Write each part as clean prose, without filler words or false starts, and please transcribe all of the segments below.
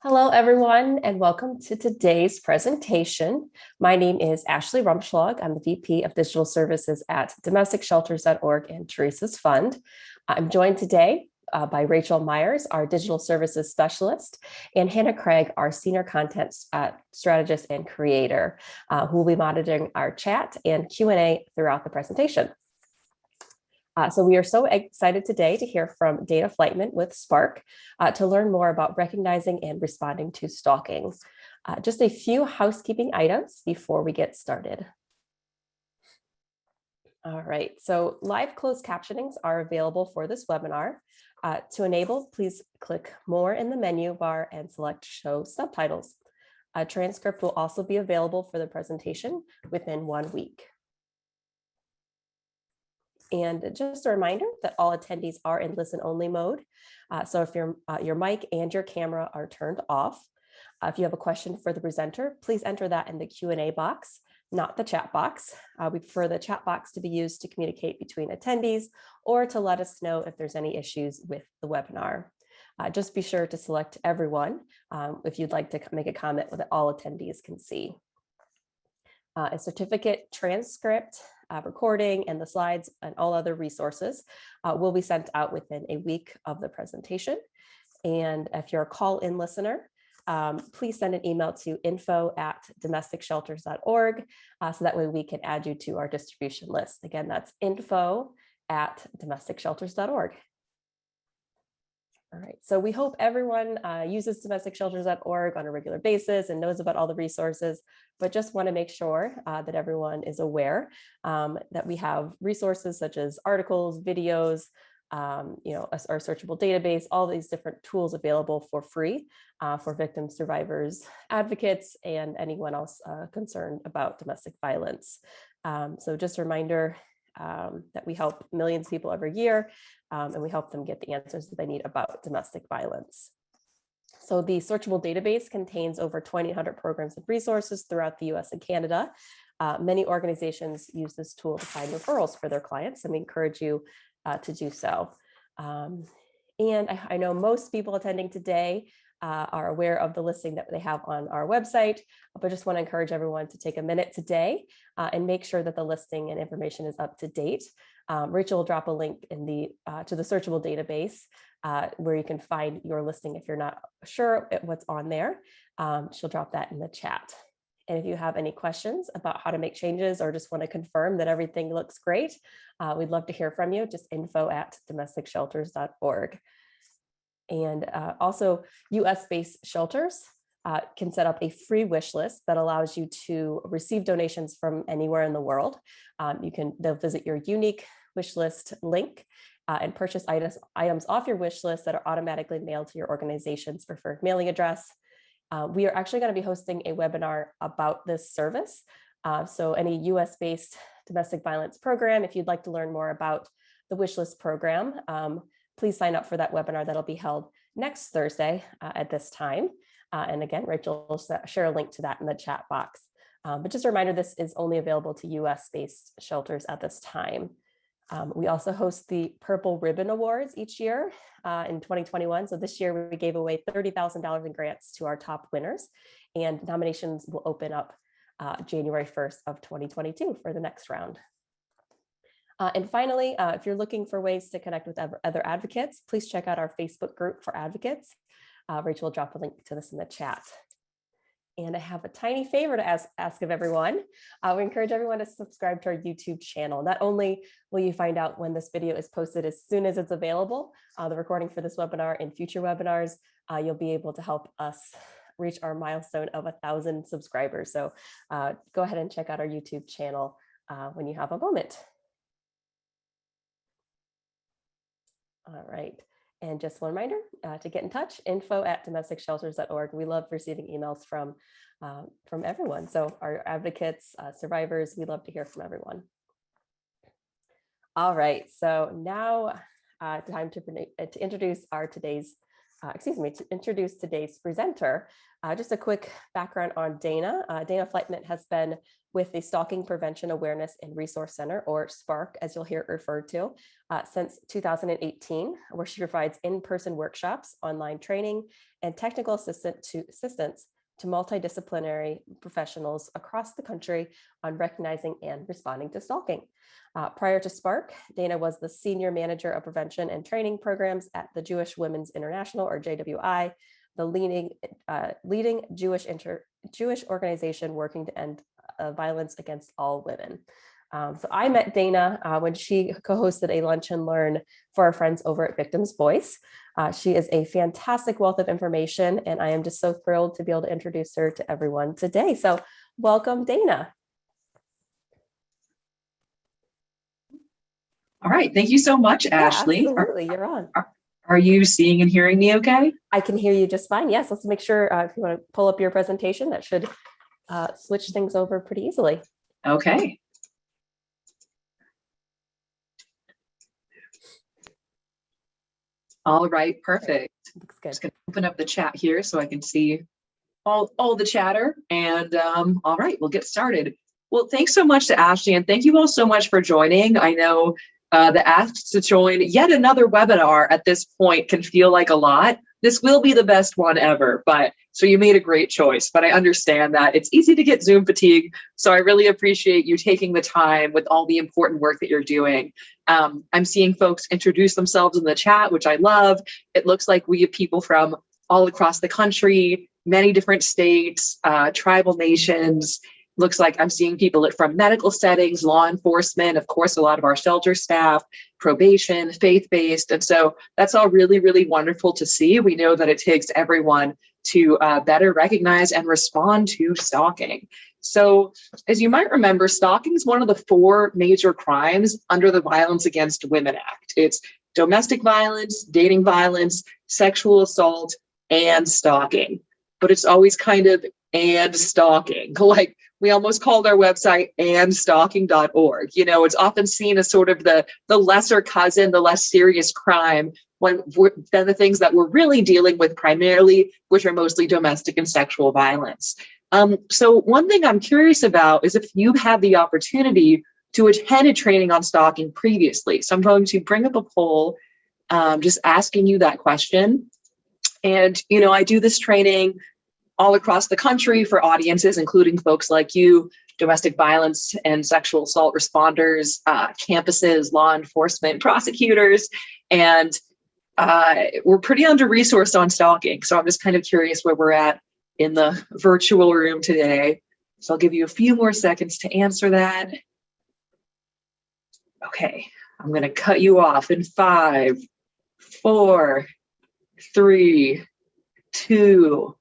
Hello, everyone, and welcome to today's presentation. My name is Ashley Rumschlag. I'm the VP of Digital Services at domesticshelters.org and Teresa's Fund. I'm joined today by Rachel Myers, our Digital Services Specialist, and Hannah Craig, our Senior Content Strategist and Creator, who will be monitoring our chat and Q&A throughout the presentation. So we are so excited today to hear from Dana Fleitman with SPARC to learn more about recognizing and responding to stalking. Just a few housekeeping items before we get started. All right, so live closed captionings are available for this webinar. To enable, please click More in the menu bar and select Show Subtitles. A transcript will also be available for the presentation within 1 week. And just a reminder that all attendees are in listen-only mode. So if your mic and your camera are turned off, if you have a question for the presenter, please enter that in the Q&A box, not the chat box. We prefer the chat box to be used to communicate between attendees or to let us know if there's any issues with the webinar. Just be sure to select everyone if you'd like to make a comment that all attendees can see. A certificate, transcript, recording, and the slides and all other resources will be sent out within a week of the presentation. And if you're a call-in listener, please send an email to info@domesticshelters.org so that way we can add you to our distribution list. Again, that's info@domesticshelters.org. All right, so we hope everyone uses domesticshelters.org on a regular basis and knows about all the resources, but just want to make sure that everyone is aware that we have resources such as articles, videos, our searchable database, all these different tools available for free for victims, survivors, advocates, and anyone else concerned about domestic violence. So just a reminder that we help millions of people every year, and we help them get the answers that they need about domestic violence. So the searchable database contains over 2,800 programs and resources throughout the US and Canada. Many organizations use this tool to find referrals for their clients, and we encourage you to do so. And I know most people attending today are aware of the listing that they have on our website, but just want to encourage everyone to take a minute today and make sure that the listing and information is up to date. Rachel will drop a link in to the searchable database where you can find your listing if you're not sure what's on there. She'll drop that in the chat. And if you have any questions about how to make changes or just want to confirm that everything looks great, we'd love to hear from you. Just info@domesticshelters.org. And also US-based shelters can set up a free wish list that allows you to receive donations from anywhere in the world. They'll visit your unique wish list link and purchase items off your wish list that are automatically mailed to your organization's preferred mailing address. We are actually going to be hosting a webinar about this service. So any US-based domestic violence program, if you'd like to learn more about the wish list program, please sign up for that webinar that'll be held next Thursday at this time. And again, Rachel will share a link to that in the chat box. But just a reminder, this is only available to US-based shelters at this time. We also host the Purple Ribbon Awards each year in 2021. So this year we gave away $30,000 in grants to our top winners, and nominations will open up January 1st of 2022 for the next round. And finally, if you're looking for ways to connect with other advocates, please check out our Facebook group for advocates. Rachel will drop a link to this in the chat. And I have a tiny favor to ask of everyone. We encourage everyone to subscribe to our YouTube channel. Not only will you find out when this video is posted as soon as it's available, the recording for this webinar and future webinars, you'll be able to help us reach our milestone of 1,000 subscribers. So go ahead and check out our YouTube channel when you have a moment. All right, and just one reminder to get in touch, info@domesticshelters.org. We love receiving emails from everyone. So our advocates, survivors, we love to hear from everyone. All right, so now time to introduce our today's to introduce today's presenter. Just a quick background on Dana. Dana Fleitman has been with the Stalking Prevention Awareness and Resource Center, or SPARC, as you'll hear it referred to, since 2018, where she provides in-person workshops, online training, and technical assistance to multidisciplinary professionals across the country on recognizing and responding to stalking. Prior to SPARC, Dana was the Senior Manager of Prevention and Training Programs at the Jewish Women's International, or JWI, the leading Jewish organization working to end violence against all women. So I met Dana when she co-hosted a lunch and learn for our friends over at Victim's Voice. She is a fantastic wealth of information, and I am just so thrilled to be able to introduce her to everyone today. So welcome, Dana. All right. Thank you so much, Ashley. Yeah, absolutely. You're on. Are you seeing and hearing me okay? I can hear you just fine. Yes. Let's make sure if you want to pull up your presentation, that should switch things over pretty easily. Okay. All right. Perfect. Looks good. Just going to open up the chat here so I can see all the chatter. And all right, we'll get started. Well, thanks so much to Ashley, and thank you all so much for joining. I know the ask to join yet another webinar at this point can feel like a lot. This will be the best one ever, so you made a great choice, but I understand that it's easy to get Zoom fatigue. So I really appreciate you taking the time with all the important work that you're doing. I'm seeing folks introduce themselves in the chat, which I love. It looks like we have people from all across the country, many different states, tribal nations. Looks like I'm seeing people from medical settings, law enforcement, of course, a lot of our shelter staff, probation, faith-based. And so that's all really, really wonderful to see. We know that it takes everyone to better recognize and respond to stalking. So as you might remember, stalking is one of the 4 major crimes under the Violence Against Women Act. It's domestic violence, dating violence, sexual assault, and stalking. But it's always kind of and stalking. Like, we almost called our website stalking.org. You know, it's often seen as sort of the lesser cousin, the less serious crime than the things that we're really dealing with primarily, which are mostly domestic and sexual violence. So one thing I'm curious about is if you've had the opportunity to attend a training on stalking previously. So I'm going to bring up a poll, just asking you that question. And, you know, I do this training all across the country for audiences, including folks like you, domestic violence and sexual assault responders, campuses, law enforcement, prosecutors, and we're pretty under-resourced on stalking. So I'm just kind of curious where we're at in the virtual room today. So I'll give you a few more seconds to answer that. Okay, I'm going to cut you off in 5, 4, 3, 2,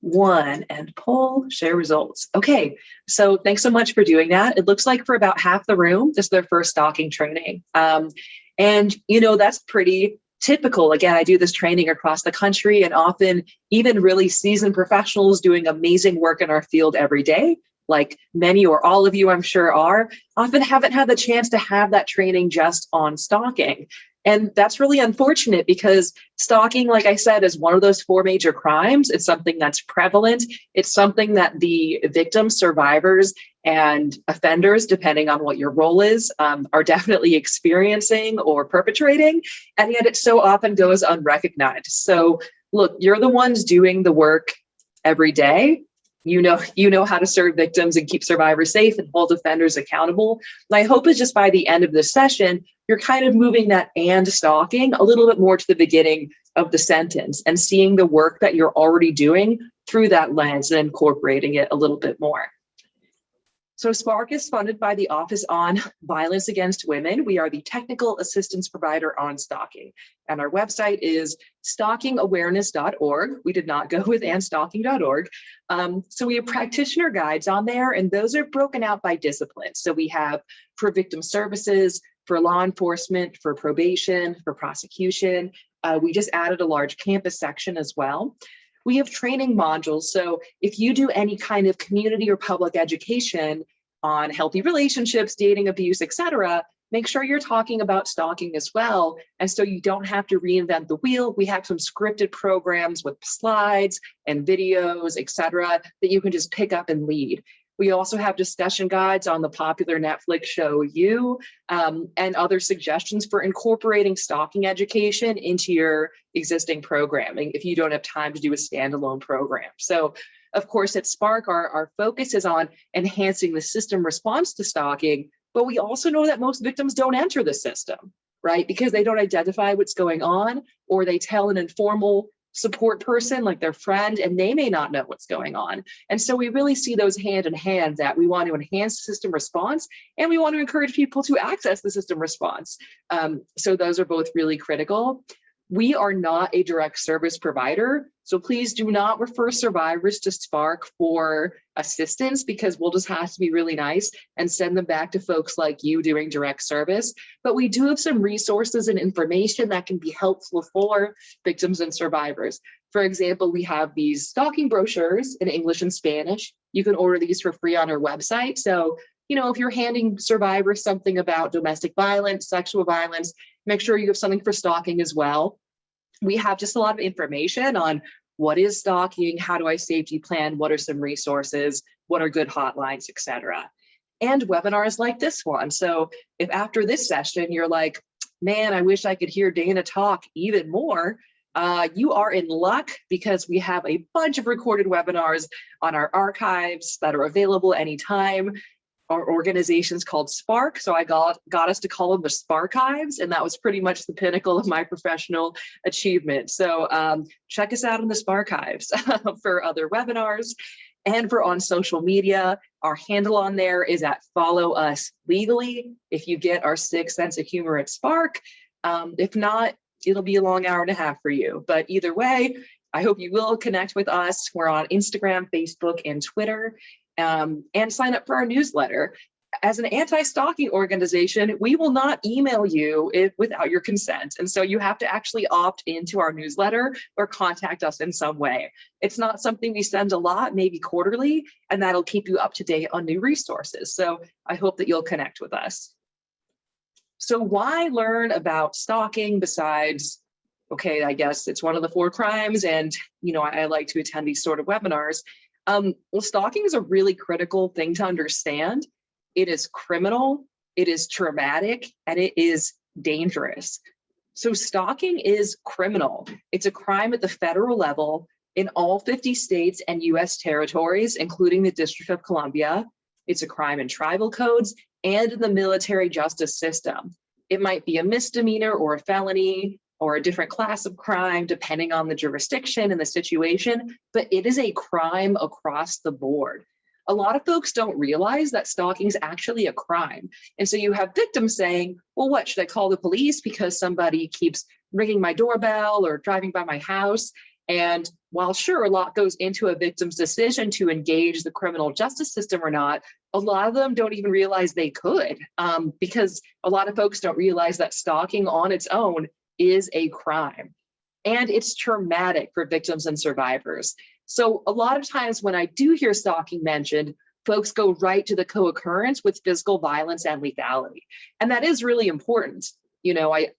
1, and poll, share results. Okay, so thanks so much for doing that. It looks like for about half the room, this is their first stalking training. And, you know, that's pretty typical. Again, I do this training across the country, and often even really seasoned professionals doing amazing work in our field every day, like many or all of you, I'm sure, are, often haven't had the chance to have that training just on stalking. And that's really unfortunate because stalking, like I said, is one of those 4 major crimes. It's something that's prevalent. It's something that the victims, survivors, and offenders, depending on what your role is, are definitely experiencing or perpetrating. And yet it so often goes unrecognized. So look, you're the ones doing the work every day. You know how to serve victims and keep survivors safe and hold offenders accountable. My hope is just by the end of this session, you're kind of moving that and stalking a little bit more to the beginning of the sentence and seeing the work that you're already doing through that lens and incorporating it a little bit more. So SPARC is funded by the Office on Violence Against Women. We are the technical assistance provider on stalking. And our website is stalkingawareness.org. We did not go with stalking.org. So we have practitioner guides on there, and those are broken out by discipline. So we have for victim services, for law enforcement, for probation, for prosecution. We just added a large campus section as well. We have training modules. So if you do any kind of community or public education on healthy relationships, dating, abuse, etc., make sure you're talking about stalking as well. And so you don't have to reinvent the wheel. We have some scripted programs with slides and videos, etc., that you can just pick up and lead. We also have discussion guides on the popular Netflix show You, and other suggestions for incorporating stalking education into your existing programming if you don't have time to do a standalone program. So, of course, at SPARC, our focus is on enhancing the system response to stalking, but we also know that most victims don't enter the system, right? Because they don't identify what's going on, or they tell an informal support person like their friend, and they may not know what's going on. And so we really see those hand in hand, that we want to enhance system response and we want to encourage people to access the system response. So those are both really critical. We are not a direct service provider, so please do not refer survivors to SPARC for assistance, because we'll just have to be really nice and send them back to folks like you doing direct service. But we do have some resources and information that can be helpful for victims and survivors. For example, we have these stalking brochures in English and Spanish. You can order these for free on our website. So, if you're handing survivors something about domestic violence, sexual violence, make sure you have something for stalking as well. We have just a lot of information on what is stalking, how do I safety plan, what are some resources, what are good hotlines, etc. And webinars like this one. So if after this session you're like, man, I wish I could hear Dana talk even more, you are in luck, because we have a bunch of recorded webinars on our archives that are available anytime. Our organization's called SPARC, so I got us to call them the SPARchives, and that was pretty much the pinnacle of my professional achievement. So check us out on the SPARchives for other webinars, and for on social media. Our handle on there is at Follow Us Legally. If you get our sick sense of humor at SPARC, if not, it'll be a long hour and a half for you. But either way, I hope you will connect with us. We're on Instagram, Facebook, and Twitter. And sign up for our newsletter. As an anti-stalking organization, we will not email you without your consent. And so you have to actually opt into our newsletter or contact us in some way. It's not something we send a lot, maybe quarterly, and that'll keep you up to date on new resources. So I hope that you'll connect with us. So why learn about stalking besides, okay, I guess it's one of the 4 crimes, and I like to attend these sort of webinars. Well, stalking is a really critical thing to understand. It is criminal, it is traumatic, and it is dangerous. So stalking is criminal. It's a crime at the federal level in all 50 states and US territories, including the District of Columbia. It's a crime in tribal codes and in the military justice system. It might be a misdemeanor or a felony, or a different class of crime, depending on the jurisdiction and the situation, but it is a crime across the board. A lot of folks don't realize that stalking is actually a crime. And so you have victims saying, well, what, should I call the police because somebody keeps ringing my doorbell or driving by my house? And while sure, a lot goes into a victim's decision to engage the criminal justice system or not, a lot of them don't even realize they could, because a lot of folks don't realize that stalking on its own is a crime, and it's traumatic for victims and survivors. So a lot of times when I do hear stalking mentioned, folks go right to the co-occurrence with physical violence and lethality. And that is really important.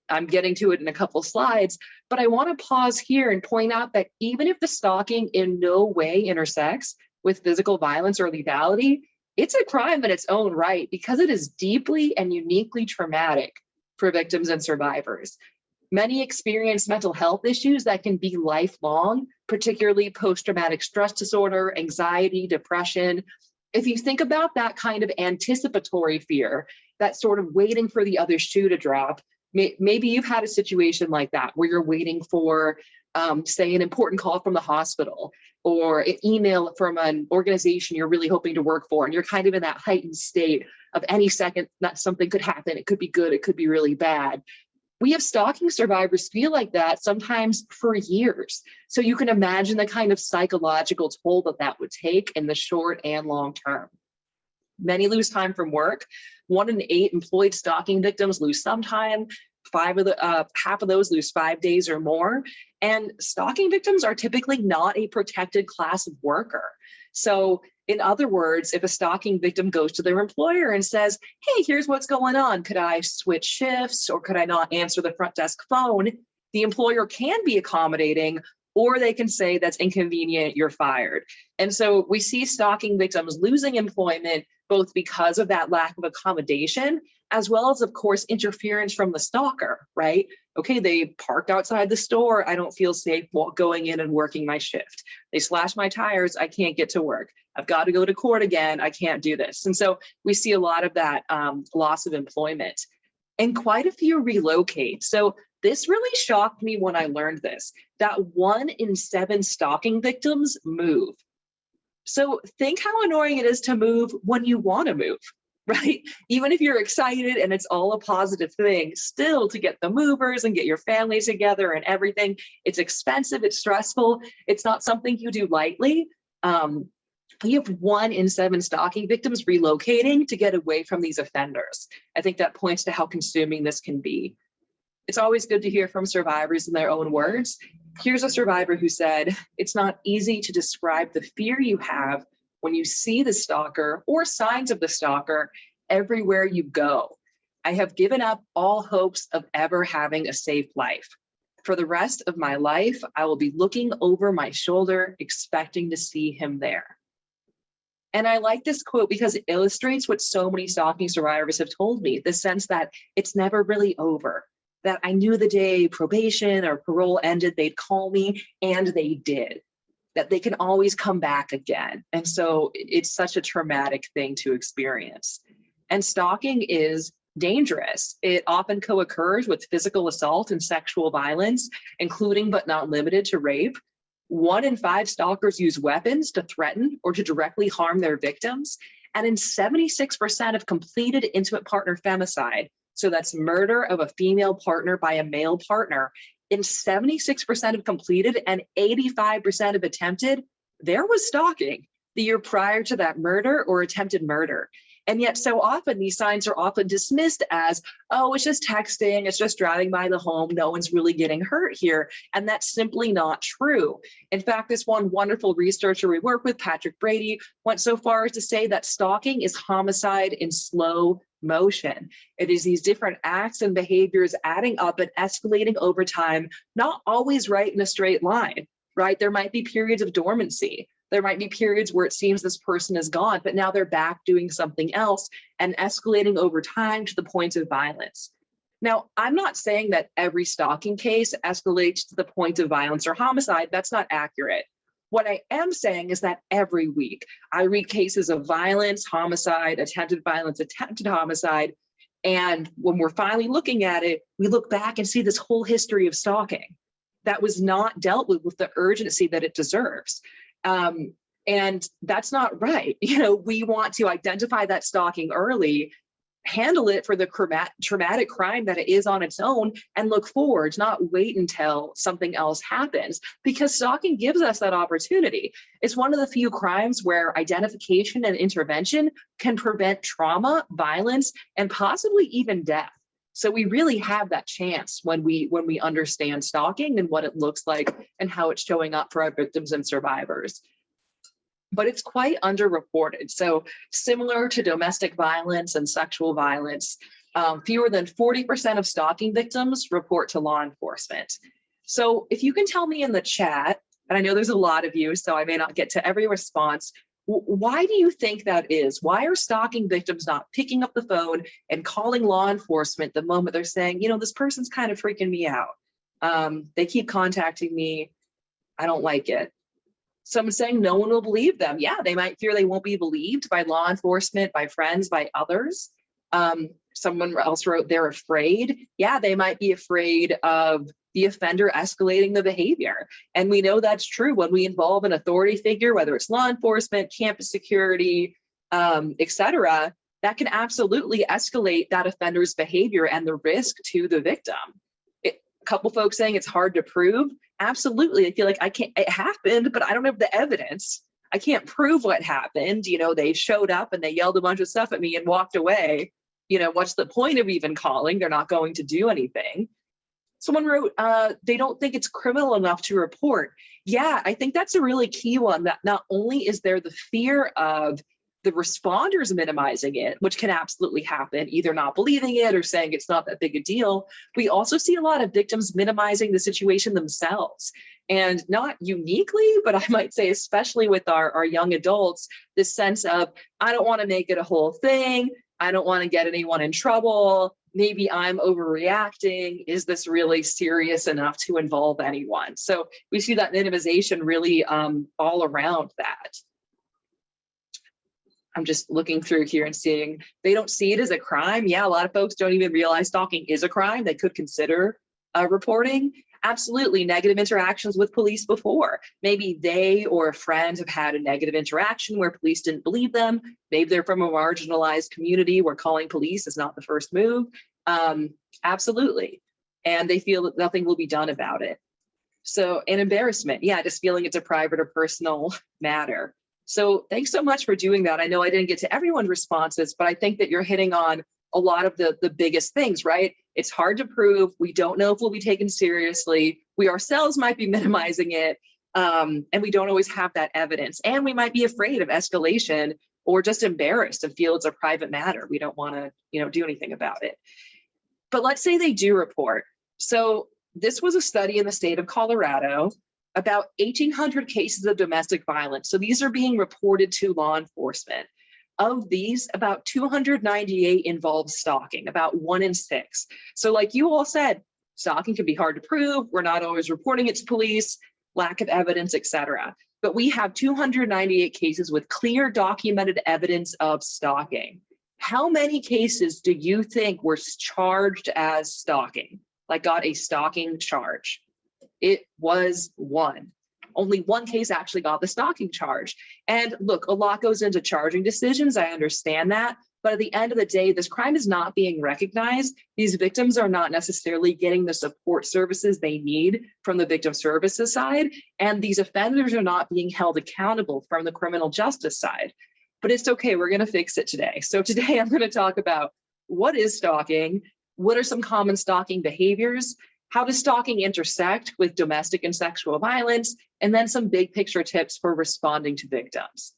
I'm getting to it in a couple slides, but I want to pause here and point out that even if the stalking in no way intersects with physical violence or lethality, it's a crime in its own right, because it is deeply and uniquely traumatic for victims and survivors. Many experience mental health issues that can be lifelong, particularly post-traumatic stress disorder, anxiety, depression. If you think about that kind of anticipatory fear, that sort of waiting for the other shoe to drop, maybe you've had a situation like that where you're waiting for, say, an important call from the hospital or an email from an organization you're really hoping to work for, and you're kind of in that heightened state of any second that something could happen. It could be good, it could be really bad. We have stalking survivors feel like that sometimes for years. So you can imagine the kind of psychological toll that would take in the short and long term. Many lose time from work. 1 in 8 employed stalking victims lose some time. Half of those lose 5 days or more. And stalking victims are typically not a protected class of worker. So in other words, if a stalking victim goes to their employer and says, hey, here's what's going on, could I switch shifts or could I not answer the front desk phone? The employer can be accommodating, or they can say that's inconvenient, you're fired. And so we see stalking victims losing employment both because of that lack of accommodation, as well as, of course, interference from the stalker, right? Okay, they parked outside the store. I don't feel safe going in and working my shift. They slashed my tires. I can't get to work. I've got to go to court again. I can't do this. And so we see a lot of that loss of employment, and quite a few relocate. So this really shocked me when I learned this, that 1 in 7 stalking victims move. So think how annoying it is to move when you want to move, right? Even if you're excited and it's all a positive thing, still to get the movers and get your family together and everything, it's expensive, it's stressful, it's not something you do lightly. You have 1 in 7 stalking victims relocating to get away from these offenders. I think that points to how consuming this can be. It's always good to hear from survivors in their own words. Here's a survivor who said, it's not easy to describe the fear you have when you see the stalker or signs of the stalker everywhere you go. I have given up all hopes of ever having a safe life. For the rest of my life, I will be looking over my shoulder, expecting to see him there. And I like this quote because it illustrates what so many stalking survivors have told me, the sense that it's never really over, that I knew the day probation or parole ended, they'd call me, and they did, that they can always come back again. And so it's such a traumatic thing to experience. And stalking is dangerous. It often co-occurs with physical assault and sexual violence, including but not limited to rape. 1 in 5 stalkers use weapons to threaten or to directly harm their victims. And in 76% of completed intimate partner femicide, so that's murder of a female partner by a male partner, in 76% of completed and 85% of attempted, there was stalking the year prior to that murder or attempted murder. And yet so often these signs are often dismissed as, oh, it's just texting, it's just driving by the home, no one's really getting hurt here. And that's simply not true. In fact, this one wonderful researcher we work with, Patrick Brady, went so far as to say that stalking is homicide in slow motion. It is these different acts and behaviors adding up and escalating over time, not always right in a straight line, right? There might be periods of dormancy. There might be periods where it seems this person is gone, but now they're back doing something else and escalating over time to the point of violence. Now, I'm not saying that every stalking case escalates to the point of violence or homicide. That's not accurate. What I am saying is that every week I read cases of violence, homicide, attempted violence, attempted homicide. And when we're finally looking at it, we look back and see this whole history of stalking that was not dealt with the urgency that it deserves. And that's not right. You know, we want to identify that stalking early, handle it for the traumatic crime that it is on its own, and look forward, not wait until something else happens, because stalking gives us that opportunity. It's one of the few crimes where identification and intervention can prevent trauma, violence, and possibly even death. So we really have that chance when we understand stalking and what it looks like and how it's showing up for our victims and survivors. But it's quite underreported. So similar to domestic violence and sexual violence, fewer than 40% of stalking victims report to law enforcement. So if you can tell me in the chat, and I know there's a lot of you, so I may not get to every response, why do you think that is? Why are stalking victims not picking up the phone and calling law enforcement the moment they're saying, you know, this person's kind of freaking me out. They keep contacting me. I don't like it. Someone saying no one will believe them. Yeah, they might fear they won't be believed by law enforcement, by friends, by others. Someone else wrote they're afraid. Yeah, they might be afraid of the offender escalating the behavior. And we know that's true when we involve an authority figure, whether it's law enforcement, campus security, et cetera, that can absolutely escalate that offender's behavior and the risk to the victim. A couple folks saying it's hard to prove. Absolutely. I feel like it happened, but I don't have the evidence. I can't prove what happened. You know, they showed up and they yelled a bunch of stuff at me and walked away. You know, what's the point of even calling? They're not going to do anything. Someone wrote, they don't think it's criminal enough to report. Yeah, I think that's a really key one, that not only is there the fear of the responders minimizing it, which can absolutely happen, either not believing it or saying it's not that big a deal. We also see a lot of victims minimizing the situation themselves. And not uniquely, but I might say especially with our young adults, this sense of, I don't want to make it a whole thing. I don't want to get anyone in trouble. Maybe I'm overreacting. Is this really serious enough to involve anyone? So we see that minimization really all around that. I'm just looking through here and seeing they don't see it as a crime. Yeah, a lot of folks don't even realize stalking is a crime. They could consider reporting. Absolutely, negative interactions with police before. Maybe they or a friend have had a negative interaction where police didn't believe them. Maybe they're from a marginalized community where calling police is not the first move. Absolutely. And they feel that nothing will be done about it. So an embarrassment, yeah, just feeling it's a private or personal matter. So thanks so much for doing that. I know I didn't get to everyone's responses, but I think that you're hitting on a lot of the biggest things, right? It's hard to prove. We don't know if we'll be taken seriously. We ourselves might be minimizing it, and we don't always have that evidence. And we might be afraid of escalation or just embarrassed and feel it's a private matter. We don't want to, do anything about it. But let's say they do report. So this was a study in the state of Colorado, about 1,800 cases of domestic violence. So these are being reported to law enforcement. Of these, about 298 involve stalking, about 1 in 6. So like you all said, stalking can be hard to prove. We're not always reporting it to police, lack of evidence, etc. But we have 298 cases with clear documented evidence of stalking. How many cases do you think were charged as stalking, like got a stalking charge? It was 1. Only 1 case actually got the stalking charge. And look, a lot goes into charging decisions. I understand that. But at the end of the day, this crime is not being recognized. These victims are not necessarily getting the support services they need from the victim services side. And these offenders are not being held accountable from the criminal justice side. But it's okay, we're going to fix it today. So today I'm going to talk about what is stalking, what are some common stalking behaviors, how does stalking intersect with domestic and sexual violence, and then some big picture tips for responding to victims.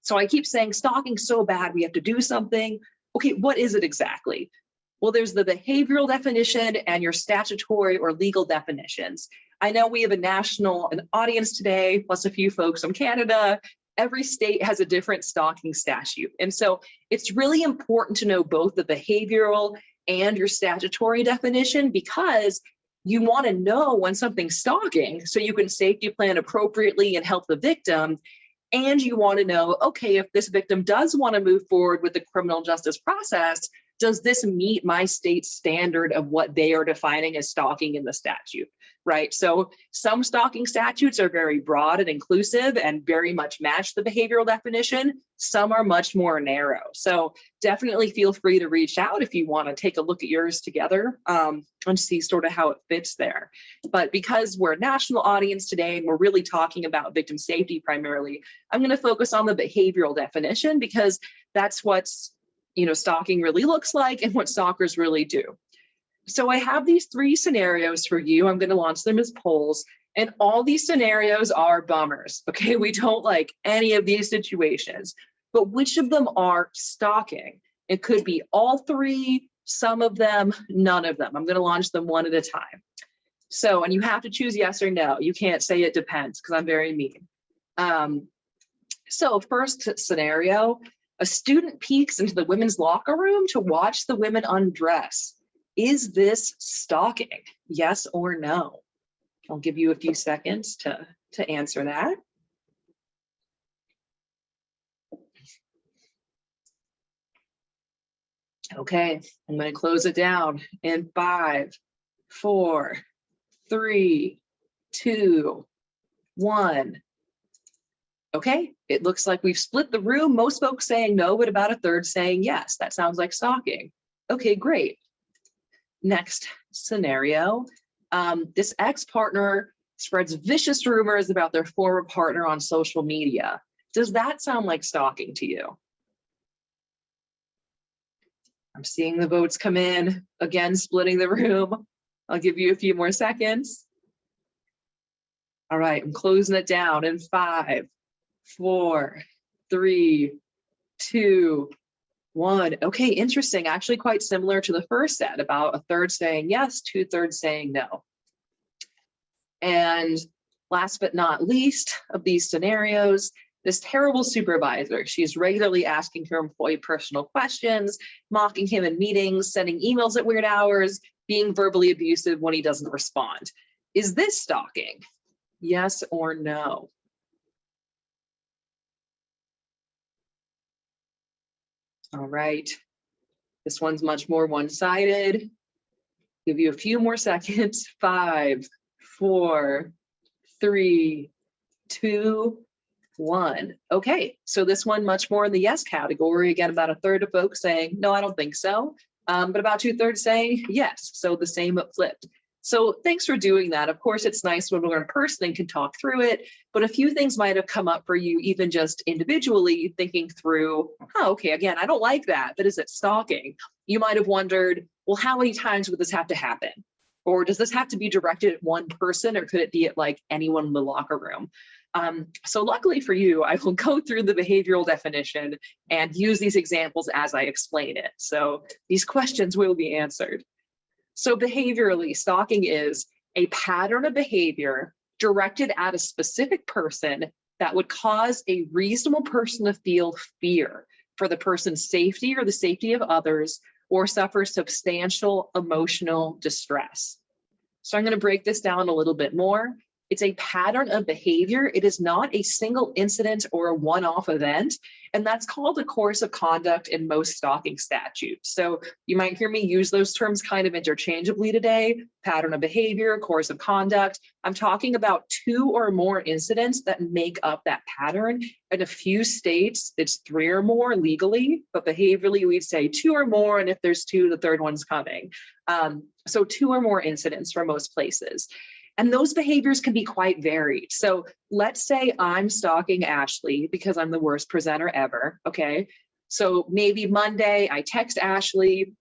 So I keep saying stalking's so bad, we have to do something. Okay, what is it exactly? Well, there's the behavioral definition and your statutory or legal definitions. I know we have an audience today, plus a few folks from Canada. Every state has a different stalking statute. And so it's really important to know both the behavioral and your statutory definition, because you want to know when something's stalking so you can safety plan appropriately and help the victim. And you want to know, okay, if this victim does want to move forward with the criminal justice process, does this meet my state's standard of what they are defining as stalking in the statute, right? So some stalking statutes are very broad and inclusive and very much match the behavioral definition. Some are much more narrow. So definitely feel free to reach out if you want to take a look at yours together and see sort of how it fits there. But because we're a national audience today and we're really talking about victim safety primarily, I'm going to focus on the behavioral definition because that's what's stalking really looks like and what stalkers really do. So I have these 3 scenarios for you. I'm going to launch them as polls, and all these scenarios are bummers. Okay, we don't like any of these situations, but which of them are stalking? It could be all 3, some of them, none of them. I'm going to launch them one at a time. So, and you have to choose yes or no. You can't say it depends because I'm very mean. So first scenario, a student peeks into the women's locker room to watch the women undress. Is this stalking? Yes or no? I'll give you a few seconds to answer that. Okay, I'm going to close it down in 5, 4, 3, 2, 1. Okay, it looks like we've split the room. Most folks saying no, but about a third saying yes. That sounds like stalking. Okay, great. Next scenario, this ex-partner spreads vicious rumors about their former partner on social media. Does that sound like stalking to you? I'm seeing the votes come in, again, splitting the room. I'll give you a few more seconds. All right, I'm closing it down in 5, 4, 3, 2, 1. Okay, interesting. Actually quite similar to the first set, about a third saying yes, 2/3 saying no. And last but not least of these scenarios, this terrible supervisor. She's regularly asking her employee personal questions, mocking him in meetings, sending emails at weird hours, being verbally abusive when he doesn't respond. Is this stalking? Yes or no? All right. This one's much more one-sided. Give you a few more seconds. 5, 4, 3, 2, 1. Okay, so this one much more in the yes category. Again, about a third of folks saying, no, I don't think so. But about 2/3 saying yes. So the same but flipped. So thanks for doing that. Of course, it's nice when we're in person and can talk through it, but a few things might have come up for you, even just individually thinking through, oh, okay, again, I don't like that, but is it stalking? You might have wondered, well, how many times would this have to happen? Or does this have to be directed at one person, or could it be at like anyone in the locker room? So luckily for you, I will go through the behavioral definition and use these examples as I explain it. So these questions will be answered. So behaviorally, stalking is a pattern of behavior directed at a specific person that would cause a reasonable person to feel fear for the person's safety or the safety of others, or suffer substantial emotional distress. So I'm going to break this down a little bit more. It's a pattern of behavior. It is not a single incident or a one-off event, and that's called a course of conduct in most stalking statutes. So you might hear me use those terms kind of interchangeably today: pattern of behavior, course of conduct. I'm talking about 2 or more incidents that make up that pattern. In a few states, it's 3 or more legally, but behaviorally, we'd say 2 or more, and if there's 2, the third one's coming. So 2 or more incidents for most places. And those behaviors can be quite varied. So let's say I'm stalking Ashley because I'm the worst presenter ever, okay? So maybe Monday, I text Ashley.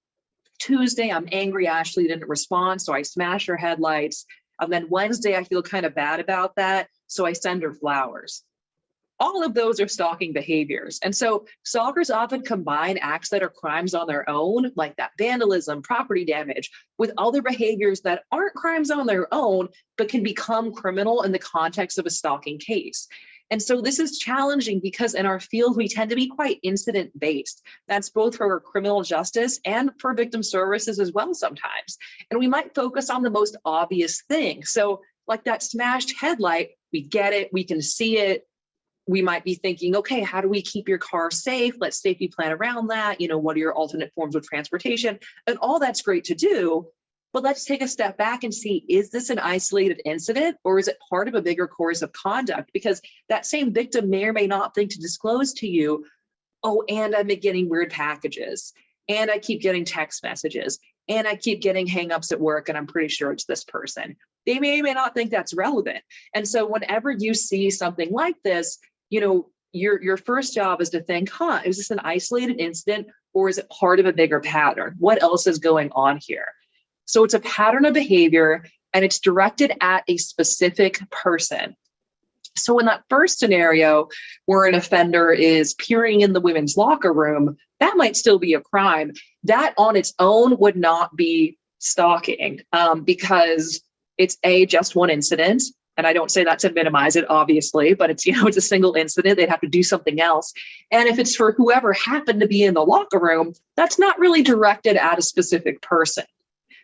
Tuesday, I'm angry Ashley didn't respond, so I smash her headlights. And then Wednesday, I feel kind of bad about that, so I send her flowers. All of those are stalking behaviors. And so stalkers often combine acts that are crimes on their own, like that vandalism, property damage, with other behaviors that aren't crimes on their own, but can become criminal in the context of a stalking case. And so this is challenging because in our field, we tend to be quite incident-based. That's both for criminal justice and for victim services as well sometimes. And we might focus on the most obvious thing. So like that smashed headlight, we get it, we can see it. We might be thinking, okay, how do we keep your car safe? Let's safety plan around that. You know, what are your alternate forms of transportation? And all that's great to do, but let's take a step back and see, is this an isolated incident, or is it part of a bigger course of conduct? Because that same victim may or may not think to disclose to you, oh, and I'm getting weird packages, and I keep getting text messages, and I keep getting hangups at work, and I'm pretty sure it's this person. They may or may not think that's relevant. And so whenever you see something like this, you know, your first job is to think, is this an isolated incident, or is it part of a bigger pattern? What else is going on here? So it's a pattern of behavior, and it's directed at a specific person. So in that first scenario, where an offender is peering in the women's locker room, that might still be a crime. That on its own would not be stalking, because it's just one incident. And I don't say that to minimize it, obviously, but it's, it's a single incident. They'd have to do something else. And if it's for whoever happened to be in the locker room, that's not really directed at a specific person.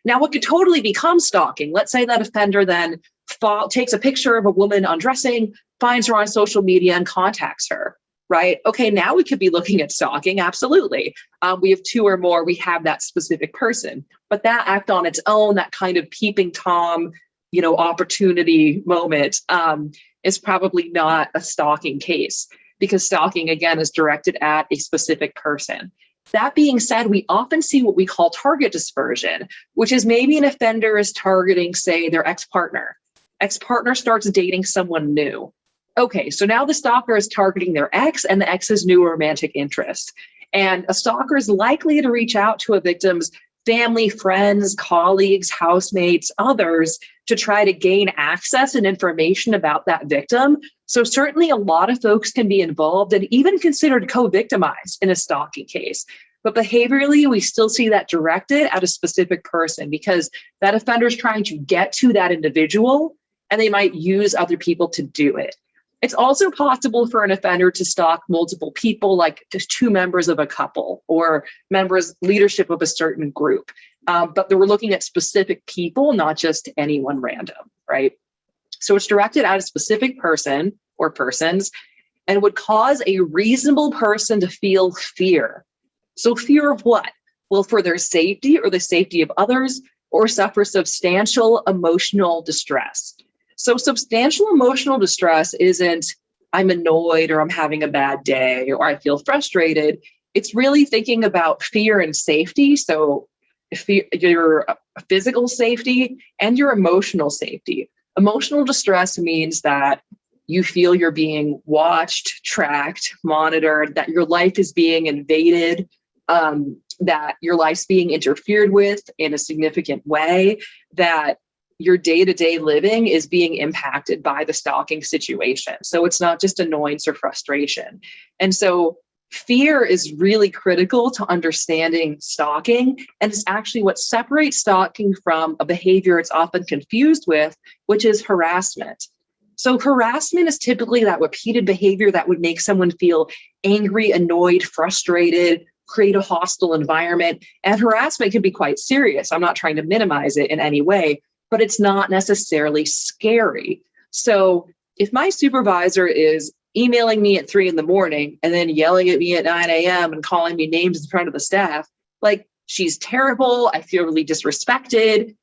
Now, what could totally become stalking? Let's say that offender then takes a picture of a woman undressing, finds her on social media, and contacts her, right? Okay, now we could be looking at stalking, absolutely. We have 2 or more, we have that specific person. But that act on its own, that kind of peeping Tom, opportunity moment, is probably not a stalking case, because stalking, again, is directed at a specific person. That being said, we often see what we call target dispersion, which is maybe an offender is targeting, say, their ex-partner. Ex-partner starts dating someone new. Okay, so now the stalker is targeting their ex and the ex's new romantic interest. And a stalker is likely to reach out to a victim's family, friends, colleagues, housemates, others, to try to gain access and information about that victim. So certainly a lot of folks can be involved and even considered co-victimized in a stalking case. But behaviorally, we still see that directed at a specific person because that offender is trying to get to that individual and they might use other people to do it. It's also possible for an offender to stalk multiple people, like just two members of a couple or members, leadership of a certain group. But we're looking at specific people, not just anyone random, right? So it's directed at a specific person or persons and would cause a reasonable person to feel fear. So fear of what? Well, for their safety or the safety of others, or suffer substantial emotional distress. So substantial emotional distress isn't I'm annoyed or I'm having a bad day or I feel frustrated. It's really thinking about fear and safety. So your physical safety and your emotional safety. Emotional distress means that you feel you're being watched, tracked, monitored, that your life is being invaded, that your life's being interfered with in a significant way, that your day-to-day living is being impacted by the stalking situation. So it's not just annoyance or frustration. And so fear is really critical to understanding stalking. And it's actually what separates stalking from a behavior it's often confused with, which is harassment. So harassment is typically that repeated behavior that would make someone feel angry, annoyed, frustrated, create a hostile environment. And harassment can be quite serious. I'm not trying to minimize it in any way, but it's not necessarily scary. So if my supervisor is emailing me at 3 a.m. and then yelling at me at 9 a.m. and calling me names in front of the staff, like, she's terrible, I feel really disrespected,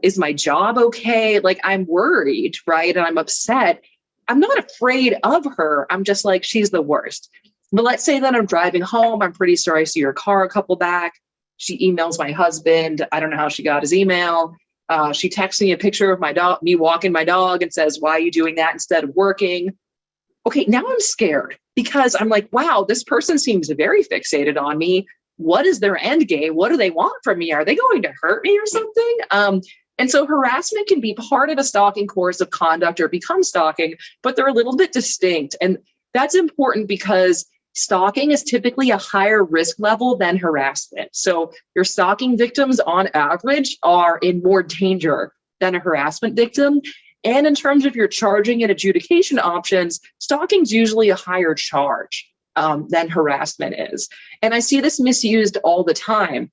is my job okay? Like, I'm worried, right? And I'm upset. I'm not afraid of her. I'm just like, she's the worst. But let's say that I'm driving home. I'm pretty sure I see her car a couple back. She emails my husband. I don't know how she got his email. She texts me a picture of my dog, me walking my dog, and says, why are you doing that instead of working? Okay, now I'm scared because I'm like, wow, this person seems very fixated on me. What is their end game? What do they want from me? Are they going to hurt me or something? And so harassment can be part of a stalking course of conduct or become stalking, but they're a little bit distinct. And that's important because stalking is typically a higher risk level than harassment. So your stalking victims on average are in more danger than a harassment victim. And in terms of your charging and adjudication options, stalking is usually a higher charge than harassment is. And I see this misused all the time.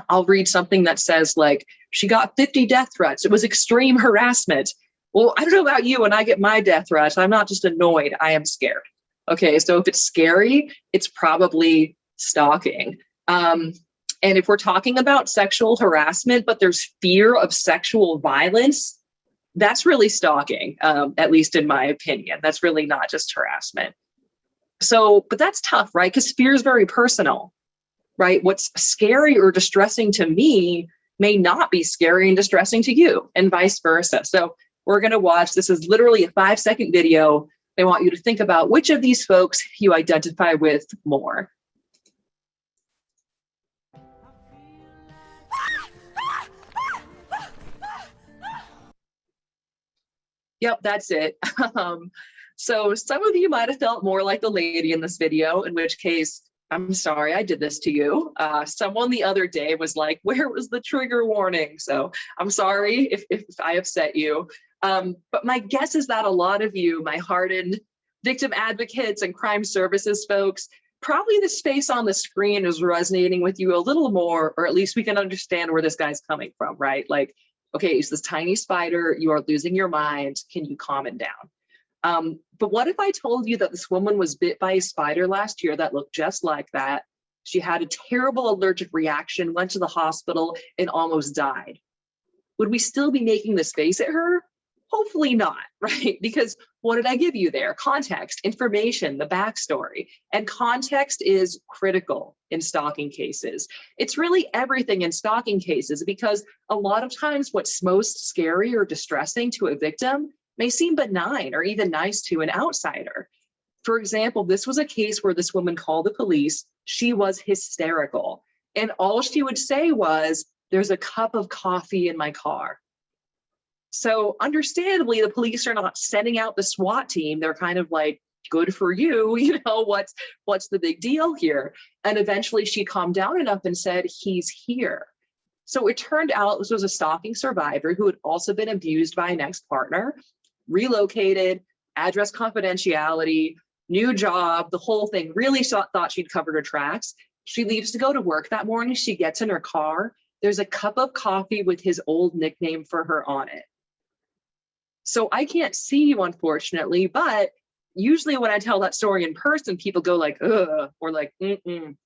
I'll read something that says, like, she got 50 death threats. It was extreme harassment. Well, I don't know about you. When I get my death threats, I'm not just annoyed, I am scared. Okay, so if it's scary, it's probably stalking. And if we're talking about sexual harassment, but there's fear of sexual violence, that's really stalking, at least in my opinion. That's really not just harassment. So, but that's tough, right? Because fear is very personal, right? What's scary or distressing to me may not be scary and distressing to you, and vice versa. So we're going to watch, this is literally a 5-second video. I want you to think about which of these folks you identify with more. Yep, that's it. So some of you might have felt more like the lady in this video, in which case, I'm sorry, I did this to you. Someone the other day was like, where was the trigger warning? So I'm sorry if I upset you. But my guess is that a lot of you, my hardened victim advocates and crime services folks, probably the space on the screen is resonating with you a little more, or at least we can understand where this guy's coming from, right? Like, okay, it's this tiny spider, you are losing your mind, can you calm it down? But what if I told you that this woman was bit by a spider last year that looked just like that? She had a terrible allergic reaction, went to the hospital, and almost died. Would we still be making this face at her? Hopefully not, right? Because what did I give you there? Context, information, the backstory. And context is critical in stalking cases. It's really everything in stalking cases, because a lot of times what's most scary or distressing to a victim may seem benign or even nice to an outsider. For example, this was a case where this woman called the police. She was hysterical. And all she would say was, there's a cup of coffee in my car. So understandably, the police are not sending out the SWAT team. They're kind of like, good for you, what's the big deal here? And eventually she calmed down enough and said, he's here. So it turned out this was a stalking survivor who had also been abused by an ex-partner, relocated, address confidentiality, new job, the whole thing. Really thought she'd covered her tracks. She leaves to go to work that morning. She gets in her car. There's a cup of coffee with his old nickname for her on it. So I can't see you, unfortunately, but usually when I tell that story in person, people go like, ugh, or like,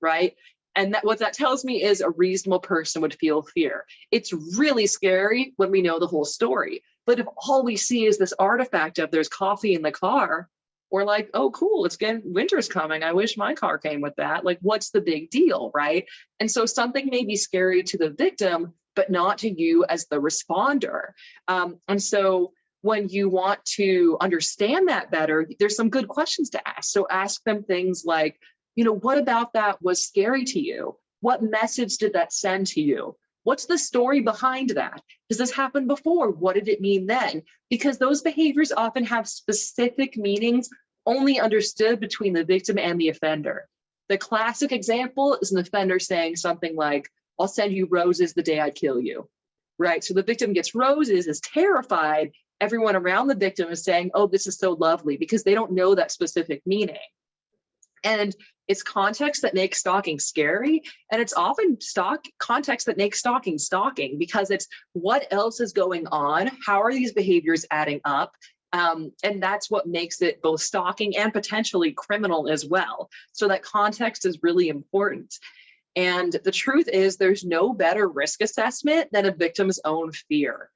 right? And what that tells me is a reasonable person would feel fear. It's really scary when we know the whole story. But if all we see is this artifact of there's coffee in the car, we're like, oh, cool, it's getting, winter's coming. I wish my car came with that. Like, what's the big deal, right? And so something may be scary to the victim, but not to you as the responder. And so when you want to understand that better, there's some good questions to ask. So ask them things like, what about that was scary to you? What message did that send to you? What's the story behind that? Does this happen before? What did it mean then? Because those behaviors often have specific meanings only understood between the victim and the offender. The classic example is an offender saying something like, I'll send you roses the day I kill you, right? So the victim gets roses, is terrified. Everyone around the victim is saying, oh, this is so lovely, because they don't know that specific meaning. And it's context that makes stalking scary. And it's often context that makes stalking, because it's what else is going on? How are these behaviors adding up? And that's what makes it both stalking and potentially criminal as well. So that context is really important. And the truth is there's no better risk assessment than a victim's own fear.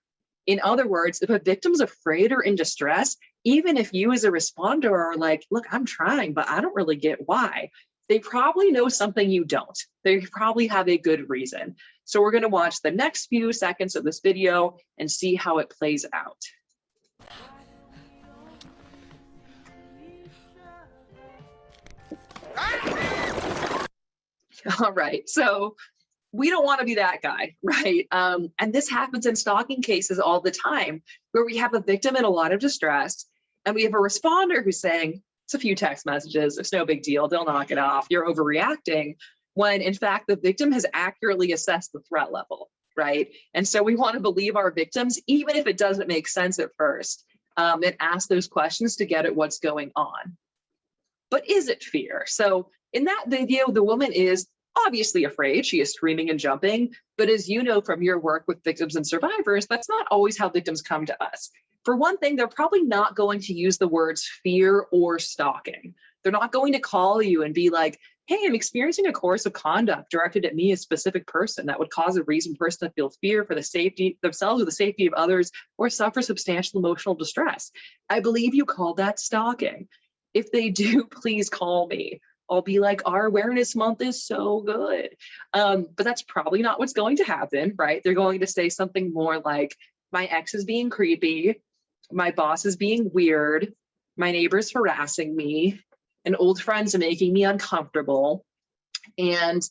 In other words, if a victim's afraid or in distress, even if you as a responder are like, look, I'm trying, but I don't really get why, they probably know something you don't. They probably have a good reason. So we're going to watch the next few seconds of this video and see how it plays out. All right, so we don't want to be that guy, right? And this happens in stalking cases all the time, where we have a victim in a lot of distress, and we have a responder who's saying, it's a few text messages, it's no big deal, they'll knock it off, you're overreacting, when in fact the victim has accurately assessed the threat level, right? And so we want to believe our victims, even if it doesn't make sense at first, and ask those questions to get at what's going on. But is it fear? So in that video, the woman is obviously afraid. She is screaming and jumping. But as you know from your work with victims and survivors, that's not always how victims come to us. For one thing, they're probably not going to use the words fear or stalking. They're not going to call you and be like, hey, I'm experiencing a course of conduct directed at me, a specific person, that would cause a reasonable person to feel fear for the safety themselves or the safety of others, or suffer substantial emotional distress. I believe you call that stalking. If they do, please call me. I'll be like, our awareness month is so good. But that's probably not what's going to happen, right? They're going to say something more like, my ex is being creepy, my boss is being weird, my neighbor's harassing me, and old friends are making me uncomfortable. And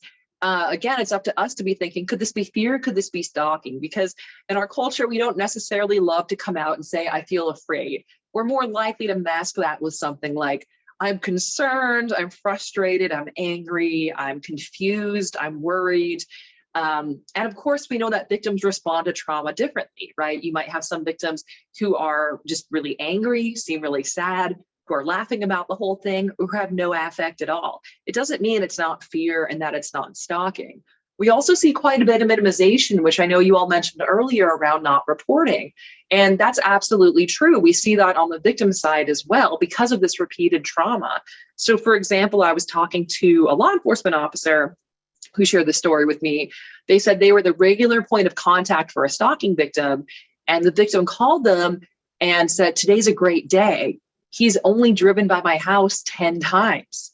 again, it's up to us to be thinking, could this be fear? Could this be stalking? Because in our culture, we don't necessarily love to come out and say, I feel afraid. We're more likely to mask that with something like, I'm concerned, I'm frustrated, I'm angry, I'm confused, I'm worried. And of course, we know that victims respond to trauma differently, right? You might have some victims who are just really angry, seem really sad, who are laughing about the whole thing, or who have no affect at all. It doesn't mean it's not fear and that it's not stalking. We also see quite a bit of minimization, which I know you all mentioned earlier around not reporting. And that's absolutely true. We see that on the victim side as well because of this repeated trauma. So for example, I was talking to a law enforcement officer who shared the story with me. They said they were the regular point of contact for a stalking victim, and the victim called them and said, today's a great day. He's only driven by my house 10 times.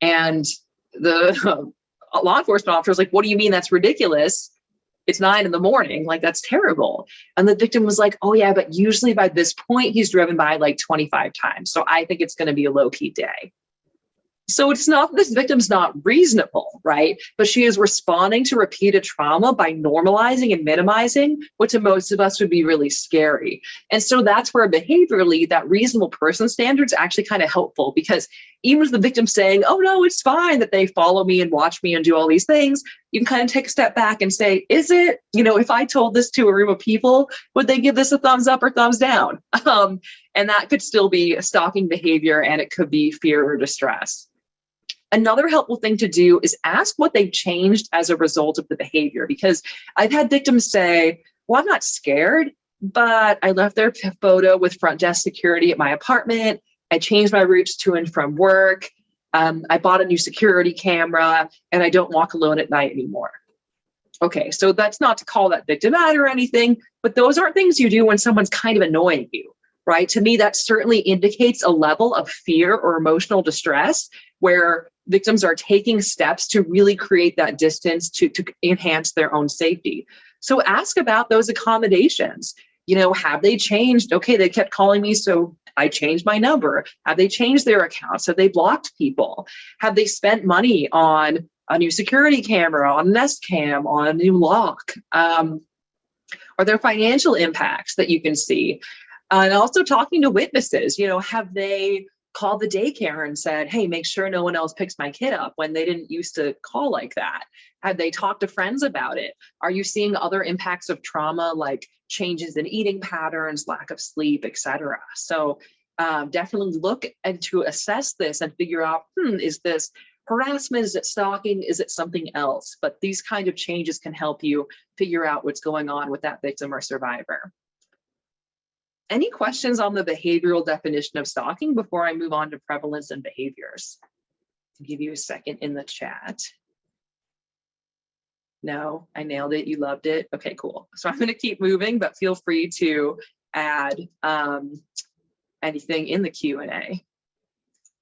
And the law enforcement officer was like, what do you mean? That's ridiculous. It's 9 a.m. Like, that's terrible. And the victim was like, oh yeah, but usually by this point, he's driven by like 25 times. So I think it's going to be a low-key day. So it's not, this victim's not reasonable, right? But she is responding to repeated trauma by normalizing and minimizing, what to most of us would be really scary. And so that's where behaviorally that reasonable person standard is actually kind of helpful, because even if the victim's saying, oh no, it's fine that they follow me and watch me and do all these things, you can kind of take a step back and say, is it, if I told this to a room of people, would they give this a thumbs up or thumbs down? And that could still be a stalking behavior, and it could be fear or distress. Another helpful thing to do is ask what they've changed as a result of the behavior, because I've had victims say, well, I'm not scared, but I left their photo with front desk security at my apartment. I changed my routes to and from work. I bought a new security camera, and I don't walk alone at night anymore. Okay, so that's not to call that victim out or anything, but those aren't things you do when someone's kind of annoying you, right? To me, that certainly indicates a level of fear or emotional distress where victims are taking steps to really create that distance to enhance their own safety. So ask about those accommodations. Have they changed? Okay, they kept calling me, so I changed my number. Have they changed their accounts? Have they blocked people? Have they spent money on a new security camera, on Nest Cam, on a new lock? Are there financial impacts that you can see? And also talking to witnesses, have they called the daycare and said, hey, make sure no one else picks my kid up, when they didn't used to call like that? Have they talked to friends about it? Are you seeing other impacts of trauma, like changes in eating patterns, lack of sleep, etc.? So definitely look and to assess this and figure out, is this harassment? Is it stalking? Is it something else? But these kind of changes can help you figure out what's going on with that victim or survivor. Any questions on the behavioral definition of stalking before I move on to prevalence and behaviors? I'll give you a second in the chat. No, I nailed it. You loved it. Okay, cool. So I'm going to keep moving, but feel free to add anything in the Q&A.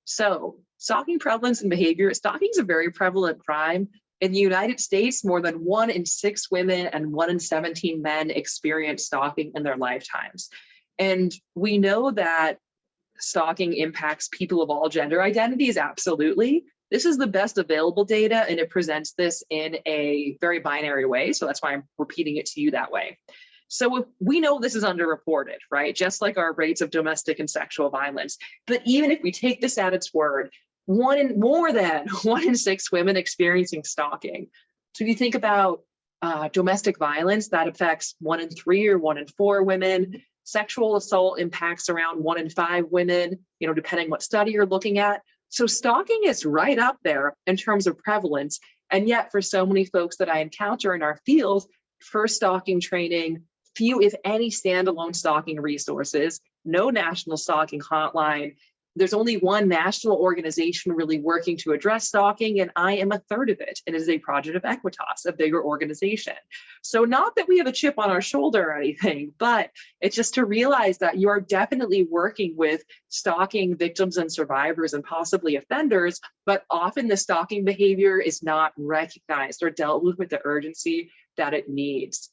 So stalking prevalence and behavior. Stalking is a very prevalent crime. In the United States, more than 1 in 6 women and 1 in 17 men experience stalking in their lifetimes. And we know that stalking impacts people of all gender identities, absolutely. This is the best available data, and it presents this in a very binary way. So that's why I'm repeating it to you that way. So if we know this is underreported, right? Just like our rates of domestic and sexual violence. But even if we take this at its word, more than 1 in 6 women experiencing stalking. So if you think about domestic violence, that affects 1 in 3 or 1 in 4 women. Sexual assault impacts around 1 in 5 women, depending what study you're looking at. So stalking is right up there in terms of prevalence. And yet for so many folks that I encounter in our field, for stalking training, few, if any, standalone stalking resources, no national stalking hotline. There's only one national organization really working to address stalking, and I am a third of it. It is a project of Equitas, a bigger organization. So not that we have a chip on our shoulder or anything, but it's just to realize that you are definitely working with stalking victims and survivors and possibly offenders, but often the stalking behavior is not recognized or dealt with the urgency that it needs.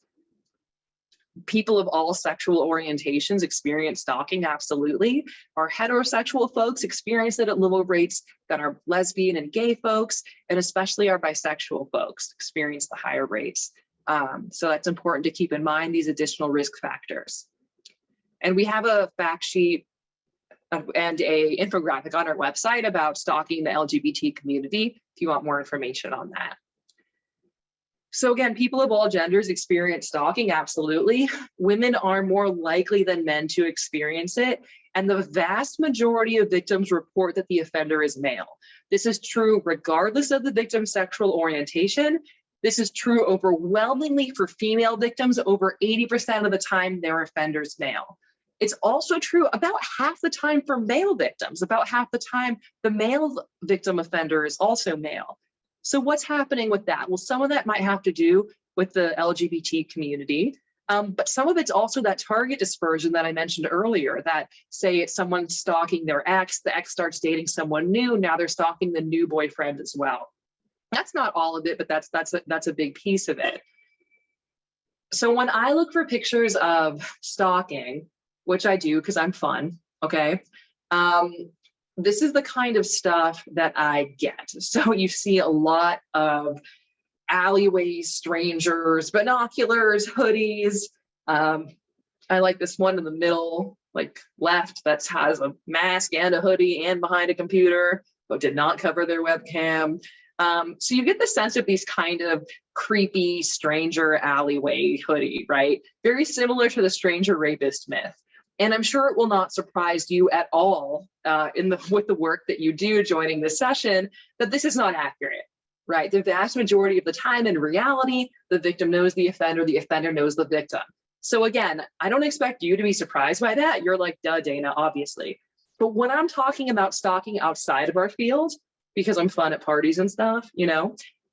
People of all sexual orientations experience stalking, absolutely. Our heterosexual folks experience it at lower rates than our lesbian and gay folks, and especially our bisexual folks experience the higher rates. So that's important to keep in mind, these additional risk factors. And we have a fact sheet and a infographic on our website about stalking the LGBT community, if you want more information on that. So again, people of all genders experience stalking, absolutely. Women are more likely than men to experience it, and the vast majority of victims report that the offender is male. This is true regardless of the victim's sexual orientation. This is true overwhelmingly for female victims. Over 80% of the time, their offender's male. It's also true about half the time for male victims. About half the time, the male victim offender is also male. So what's happening with that? Well, some of that might have to do with the LGBT community, but some of it's also that target dispersion that I mentioned earlier, that say it's someone stalking their ex, the ex starts dating someone new, now they're stalking the new boyfriend as well. That's not all of it, but that's a big piece of it. So when I look for pictures of stalking, which I do because I'm fun, okay? this is the kind of stuff that I get. So you see a lot of alleyways, strangers, binoculars, hoodies. I like this one in the middle, like left, that has a mask and a hoodie and behind a computer, but did not cover their webcam. So you get the sense of these kind of creepy stranger alleyway hoodie, right? Very similar to the stranger rapist myth. And I'm sure it will not surprise you at all with the work that you do joining this session, that this is not accurate, right? The vast majority of the time in reality, the victim knows the offender knows the victim. So again, I don't expect you to be surprised by that. You're like, duh, Dana, obviously. But when I'm talking about stalking outside of our field, because I'm fun at parties and stuff,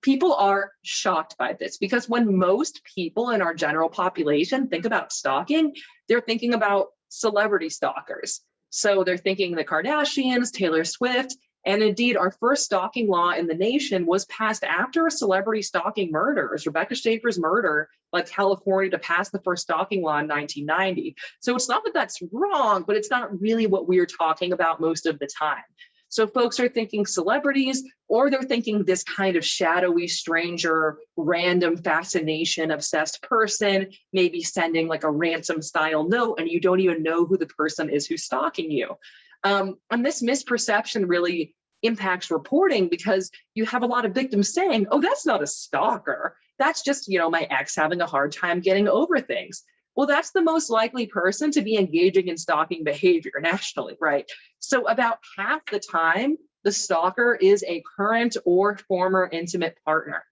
people are shocked by this, because when most people in our general population think about stalking, they're thinking about celebrity stalkers. So they're thinking the Kardashians, Taylor Swift, and indeed our first stalking law in the nation was passed after a celebrity stalking murder, Rebecca Schaeffer's murder, led California to pass the first stalking law in 1990. So it's not that that's wrong, but it's not really what we're talking about most of the time. So folks are thinking celebrities, or they're thinking this kind of shadowy, stranger, random fascination, obsessed person, maybe sending like a ransom style note, and you don't even know who the person is who's stalking you. And this misperception really impacts reporting, because you have a lot of victims saying, oh, that's not a stalker. That's just, my ex having a hard time getting over things. Well, that's the most likely person to be engaging in stalking behavior nationally, right? So about half the time, the stalker is a current or former intimate partner.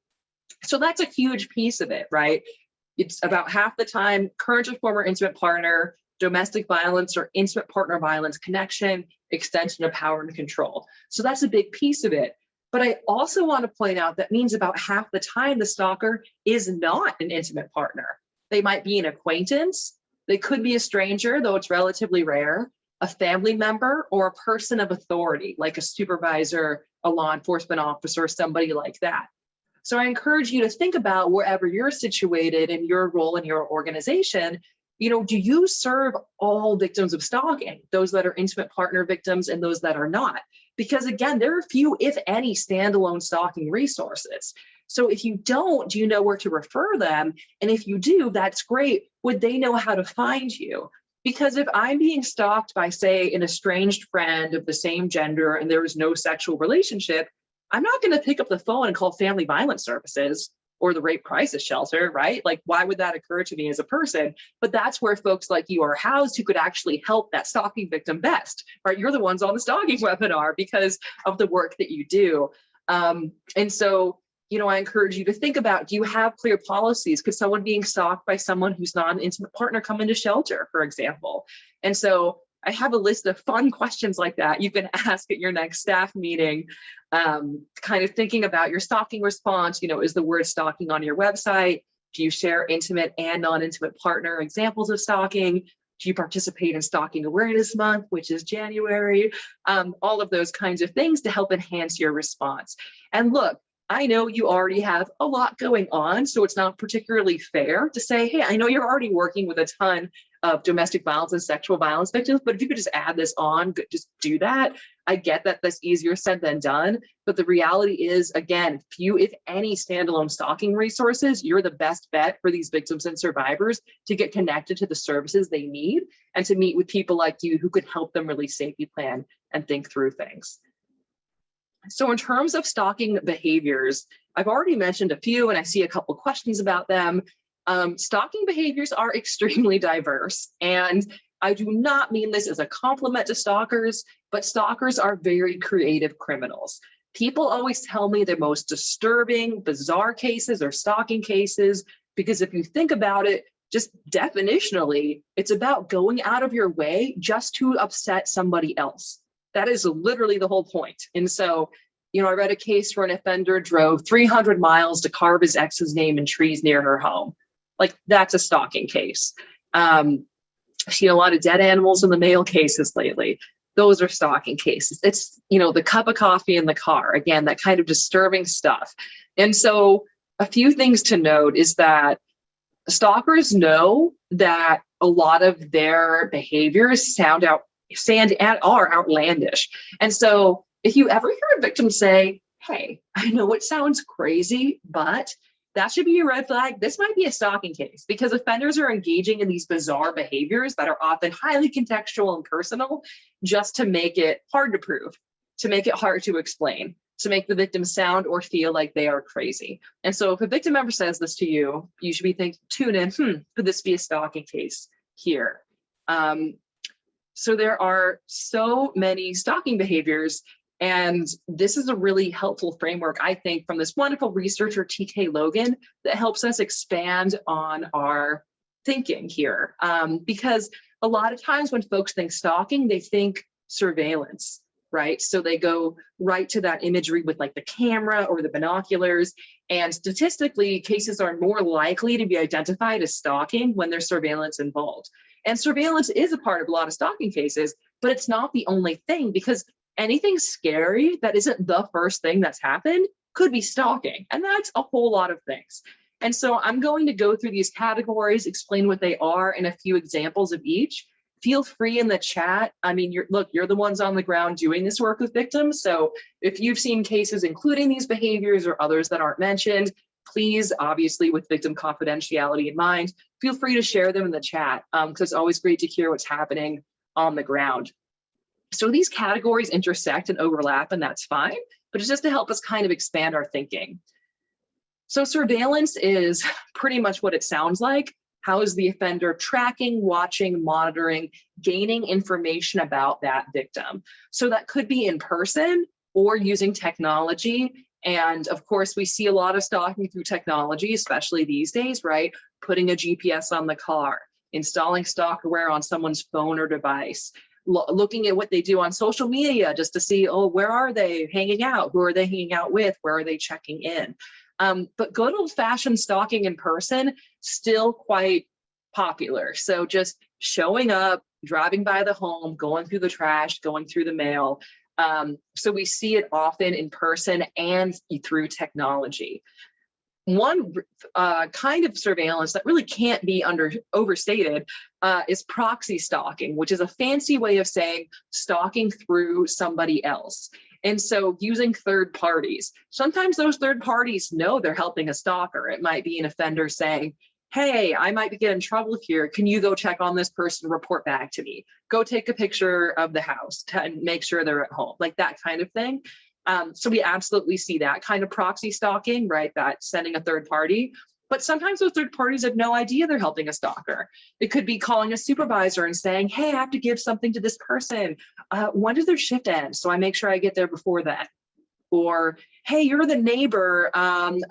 So that's a huge piece of it, right? It's about half the time, current or former intimate partner, domestic violence or intimate partner violence connection, extension of power and control. So that's a big piece of it. But I also want to point out that means about half the time the stalker is not an intimate partner. They might be an acquaintance. They could be a stranger, though it's relatively rare, a family member, or a person of authority, like a supervisor, a law enforcement officer, somebody like that. So I encourage you to think about wherever you're situated in your role in your organization, do you serve all victims of stalking, those that are intimate partner victims and those that are not? Because again, there are few, if any, standalone stalking resources. So if you don't, do you know where to refer them? And if you do, that's great. Would they know how to find you? Because if I'm being stalked by, say, an estranged friend of the same gender and there is no sexual relationship, I'm not going to pick up the phone and call family violence services or the rape crisis shelter, right? Like, why would that occur to me as a person? But that's where folks like you are housed, who could actually help that stalking victim best, right? You're the ones on the stalking webinar because of the work that you do. And so, I encourage you to think about, do you have clear policies? Could someone being stalked by someone who's not an intimate partner come into shelter, for example? And so I have a list of fun questions like that you can ask at your next staff meeting, kind of thinking about your stalking response. Is the word stalking on your website? Do you share intimate and non-intimate partner examples of stalking? Do you participate in Stalking Awareness Month, which is January? All of those kinds of things to help enhance your response. And look, I know you already have a lot going on, so it's not particularly fair to say, hey, I know you're already working with a ton of domestic violence and sexual violence victims, but if you could just add this on, just do that. I get that that's easier said than done, but the reality is, again, few, if any, standalone stalking resources, you're the best bet for these victims and survivors to get connected to the services they need and to meet with people like you who could help them really safety plan and think through things. So in terms of stalking behaviors, I've already mentioned a few, and I see a couple questions about them. Stalking behaviors are extremely diverse, and I do not mean this as a compliment to stalkers, but stalkers are very creative criminals. People always tell me their most disturbing, bizarre cases are stalking cases, because if you think about it, just definitionally, it's about going out of your way just to upset somebody else. That is literally the whole point. And so, I read a case where an offender drove 300 miles to carve his ex's name in trees near her home. Like, that's a stalking case. Seen a lot of dead animals in the mail cases lately. Those are stalking cases. It's, the cup of coffee in the car. Again, that kind of disturbing stuff. And so a few things to note is that stalkers know that a lot of their behaviors sound are outlandish. And so if you ever hear a victim say, hey, I know it sounds crazy, but that should be a red flag. This might be a stalking case, because offenders are engaging in these bizarre behaviors that are often highly contextual and personal, just to make it hard to prove, to make it hard to explain, to make the victim sound or feel like they are crazy. And so if a victim ever says this to you, you should be thinking, tune in, could this be a stalking case here? So there are so many stalking behaviors, and this is a really helpful framework, I think, from this wonderful researcher, T.K. Logan, that helps us expand on our thinking here. Because a lot of times when folks think stalking, they think surveillance, right? So they go right to that imagery with like the camera or the binoculars. And statistically, cases are more likely to be identified as stalking when there's surveillance involved. And surveillance is a part of a lot of stalking cases, but it's not the only thing, because anything scary that isn't the first thing that's happened could be stalking. And that's a whole lot of things. And so I'm going to go through these categories, explain what they are, and a few examples of each. Feel free in the chat. I mean, you're the ones on the ground doing this work with victims. So if you've seen cases including these behaviors or others that aren't mentioned, please, obviously with victim confidentiality in mind, feel free to share them in the chat, because it's always great to hear what's happening on the ground. So these categories intersect and overlap, and that's fine, but it's just to help us kind of expand our thinking. So surveillance is pretty much what it sounds like. How is the offender tracking, watching, monitoring, gaining information about that victim? So that could be in person or using technology. And of course, we see a lot of stalking through technology, especially these days, right? Putting a GPS on the car, installing stalkerware on someone's phone or device, looking at what they do on social media just to see, oh, where are they hanging out? Who are they hanging out with? Where are they checking in? But good old-fashioned stalking in person, still quite popular. So just showing up, driving by the home, going through the trash, going through the mail. So we see it often in person and through technology. One kind of surveillance that really can't be overstated is proxy stalking, which is a fancy way of saying stalking through somebody else. And so using third parties, sometimes those third parties know they're helping a stalker. It might be an offender saying, hey, I might get in trouble here. Can you go check on this person, report back to me? Go take a picture of the house and make sure they're at home, like that kind of thing. So we absolutely see that kind of proxy stalking, right? That sending a third party. But sometimes those third parties have no idea they're helping a stalker. It could be calling a supervisor and saying, hey, I have to give something to this person. When does their shift end? So I make sure I get there before that. Or, hey, you're the neighbor.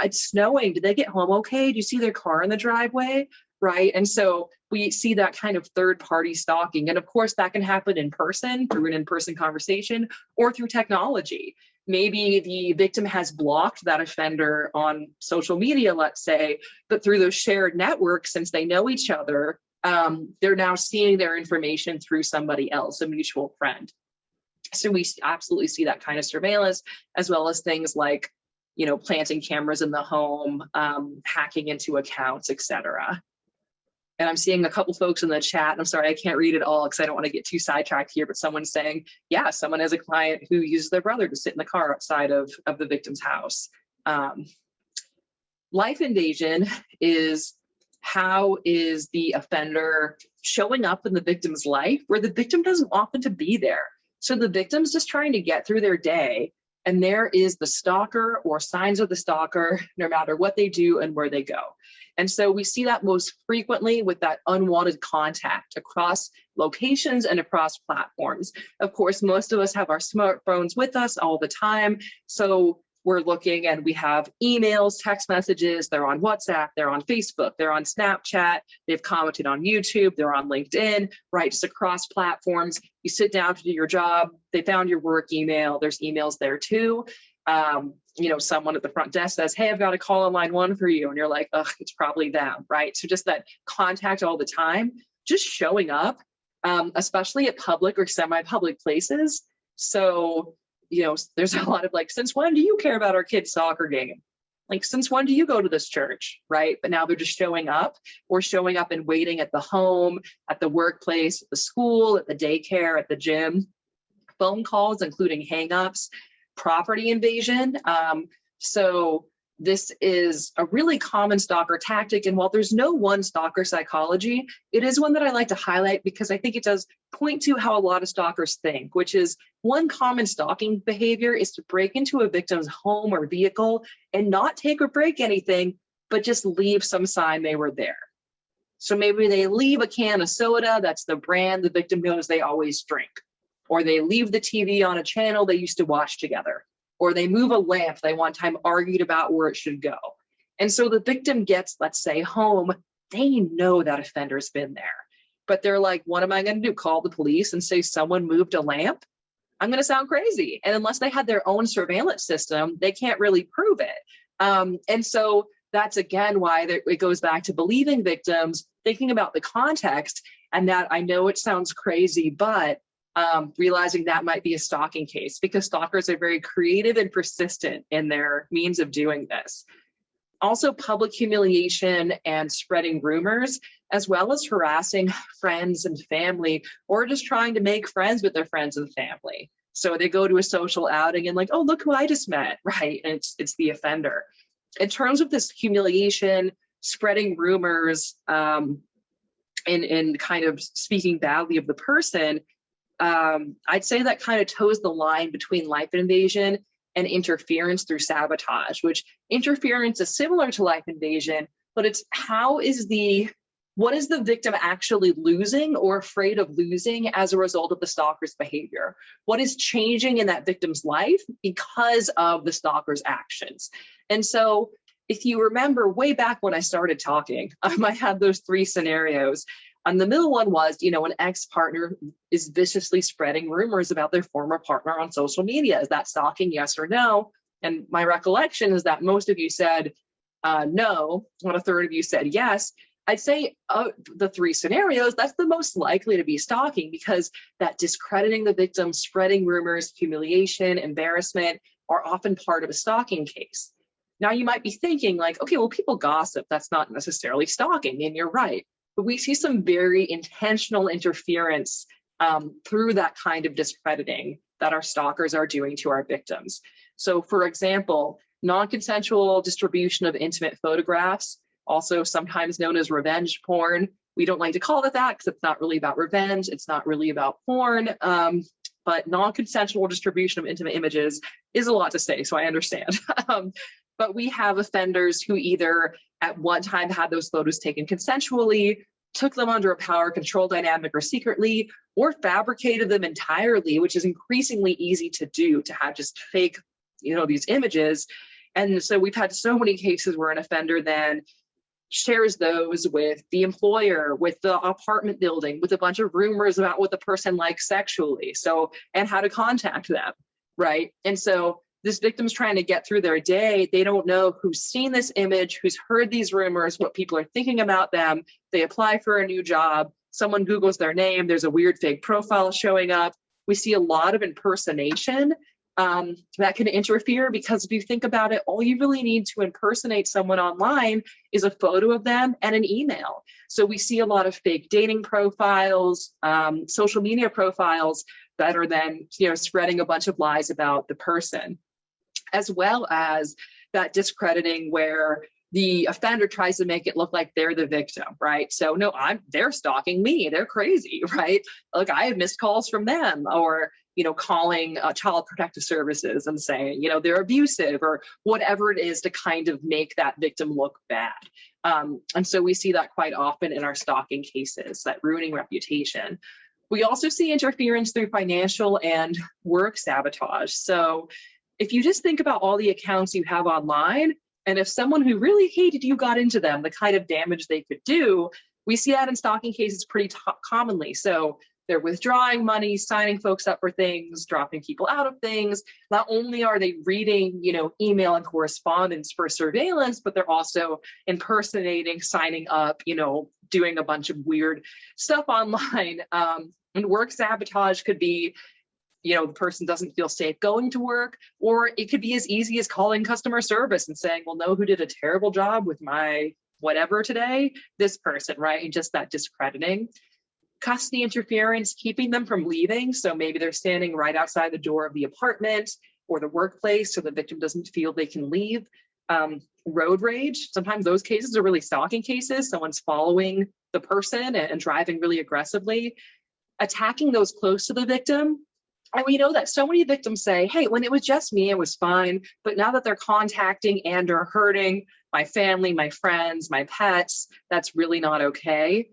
It's snowing. Did they get home okay? Do you see their car in the driveway? Right. And so we see that kind of third party stalking. And of course, that can happen in person through an in-person conversation or through technology. Maybe the victim has blocked that offender on social media, let's say, but through those shared networks, since they know each other, they're now seeing their information through somebody else, a mutual friend. So we absolutely see that kind of surveillance, as well as things like, planting cameras in the home, hacking into accounts, etc. And I'm seeing a couple folks in the chat. I'm sorry, I can't read it all because I don't want to get too sidetracked here, but someone's saying, yeah, someone has a client who uses their brother to sit in the car outside of the victim's house. Life invasion is how is the offender showing up in the victim's life where the victim doesn't want them to be there. So the victim's just trying to get through their day, and there is the stalker or signs of the stalker, no matter what they do and where they go. And so we see that most frequently with that unwanted contact across locations and across platforms. Of course, most of us have our smartphones with us all the time. So we're looking and we have emails, text messages, they're on WhatsApp, they're on Facebook, they're on Snapchat, they've commented on YouTube, they're on LinkedIn, right? Just across platforms. You sit down to do your job, they found your work email, there's emails there too. Someone at the front desk says, hey, I've got a call on line 1 for you. And you're like, ugh, it's probably them, right? So just that contact all the time, just showing up, especially at public or semi-public places. So, there's a lot of like, since when do you care about our kid's soccer game? Like, since when do you go to this church, right? But now they're just showing up, or showing up and waiting at the home, at the workplace, at the school, at the daycare, at the gym. Phone calls, including hangups, property invasion. So this is a really common stalker tactic. And while there's no one stalker psychology, it is one that I like to highlight because I think it does point to how a lot of stalkers think, which is one common stalking behavior is to break into a victim's home or vehicle and not take or break anything, but just leave some sign they were there. So maybe they leave a can of soda, that's the brand the victim knows they always drink. Or they leave the TV on a channel they used to watch together. Or they move a lamp they one time argued about where it should go. And so the victim gets, let's say, home, they know that offender's been there. But they're like, what am I going to do? Call the police and say someone moved a lamp? I'm going to sound crazy. And unless they had their own surveillance system, they can't really prove it. And so that's, again, why it goes back to believing victims, thinking about the context, and that I know it sounds crazy, but realizing that might be a stalking case, because stalkers are very creative and persistent in their means of doing this. Also, public humiliation and spreading rumors, as well as harassing friends and family, or just trying to make friends with their friends and family. So they go to a social outing and like, oh, look who I just met, right? And it's the offender. In terms of this humiliation, spreading rumors, and kind of speaking badly of the person, I'd say that kind of toes the line between life invasion and interference through sabotage, which interference is similar to life invasion, but it's what is the victim actually losing or afraid of losing as a result of the stalker's behavior? What is changing in that victim's life because of the stalker's actions? And so if you remember way back when I started talking, I had those three scenarios. And the middle one was, an ex-partner is viciously spreading rumors about their former partner on social media. Is that stalking, yes or no? And my recollection is that most of you said no, when a third of you said yes. I'd say the three scenarios, that's the most likely to be stalking, because that discrediting the victim, spreading rumors, humiliation, embarrassment are often part of a stalking case. Now you might be thinking like, okay, well, people gossip. That's not necessarily stalking, and you're right. But we see some very intentional interference through that kind of discrediting that our stalkers are doing to our victims. So, for example, non-consensual distribution of intimate photographs, also sometimes known as revenge porn. We don't like to call it that because it's not really about revenge. It's not really about porn. But non-consensual distribution of intimate images is a lot to say, so I understand. But we have offenders who either at one time had those photos taken consensually, took them under a power control dynamic or secretly, or fabricated them entirely, which is increasingly easy to do, to have just fake, these images. And so we've had so many cases where an offender then shares those with the employer, with the apartment building, with a bunch of rumors about what the person likes sexually, and how to contact them, right? And so this victim's trying to get through their day. They don't know who's seen this image, who's heard these rumors, what people are thinking about them. They apply for a new job. Someone Googles their name. There's a weird fake profile showing up. We see a lot of impersonation that can interfere, because if you think about it, all you really need to impersonate someone online is a photo of them and an email. So we see a lot of fake dating profiles, social media profiles that are then, spreading a bunch of lies about the person, as well as that discrediting where the offender tries to make it look like they're the victim, right? So no, they're stalking me. They're crazy, right? Look, I have missed calls from them, or, calling Child Protective Services and saying, they're abusive, or whatever it is to kind of make that victim look bad. And so we see that quite often in our stalking cases, that ruining reputation. We also see interference through financial and work sabotage. So if you just think about all the accounts you have online, and if someone who really hated you got into them, the kind of damage they could do, we see that in stalking cases pretty commonly. So they're withdrawing money, signing folks up for things, dropping people out of things. Not only are they reading, email and correspondence for surveillance, but they're also impersonating, signing up, doing a bunch of weird stuff online. And work sabotage could be the person doesn't feel safe going to work, or it could be as easy as calling customer service and saying, well, no, who did a terrible job with my whatever today? This person, right? And just that discrediting. Custody interference, keeping them from leaving. So maybe they're standing right outside the door of the apartment or the workplace so the victim doesn't feel they can leave. Road rage, sometimes those cases are really stalking cases. Someone's following the person and driving really aggressively. Attacking those close to the victim. And we know that so many victims say, hey, when it was just me, it was fine. But now that they're contacting and are hurting my family, my friends, my pets, that's really not okay.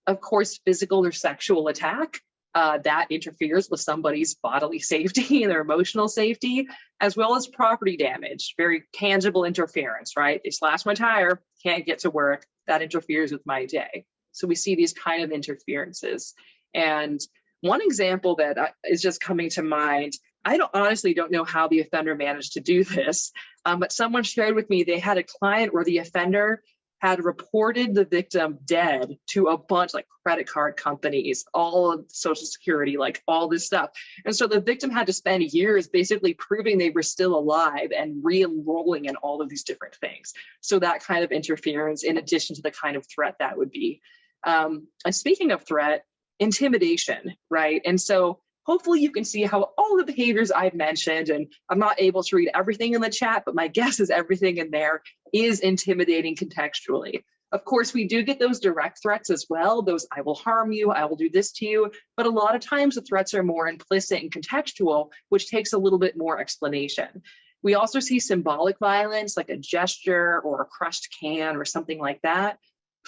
Of course, physical or sexual attack, that interferes with somebody's bodily safety and their emotional safety, as well as property damage, very tangible interference, right? They slashed my tire, can't get to work, that interferes with my day. So we see these kind of interferences. And one example that is just coming to mind, I honestly don't know how the offender managed to do this, but someone shared with me they had a client where the offender had reported the victim dead to a bunch, like credit card companies, all of Social Security, like all this stuff. And so the victim had to spend years basically proving they were still alive and re-enrolling in all of these different things. So that kind of interference, in addition to the kind of threat that would be. And speaking of threat, intimidation, right? And so hopefully you can see how all the behaviors I've mentioned, and I'm not able to read everything in the chat, but my guess is everything in there is intimidating contextually. Of course, we do get those direct threats as well, those I will harm you, I will do this to you, but a lot of times the threats are more implicit and contextual, which takes a little bit more explanation. We also see symbolic violence, like a gesture or a crushed can or something like that.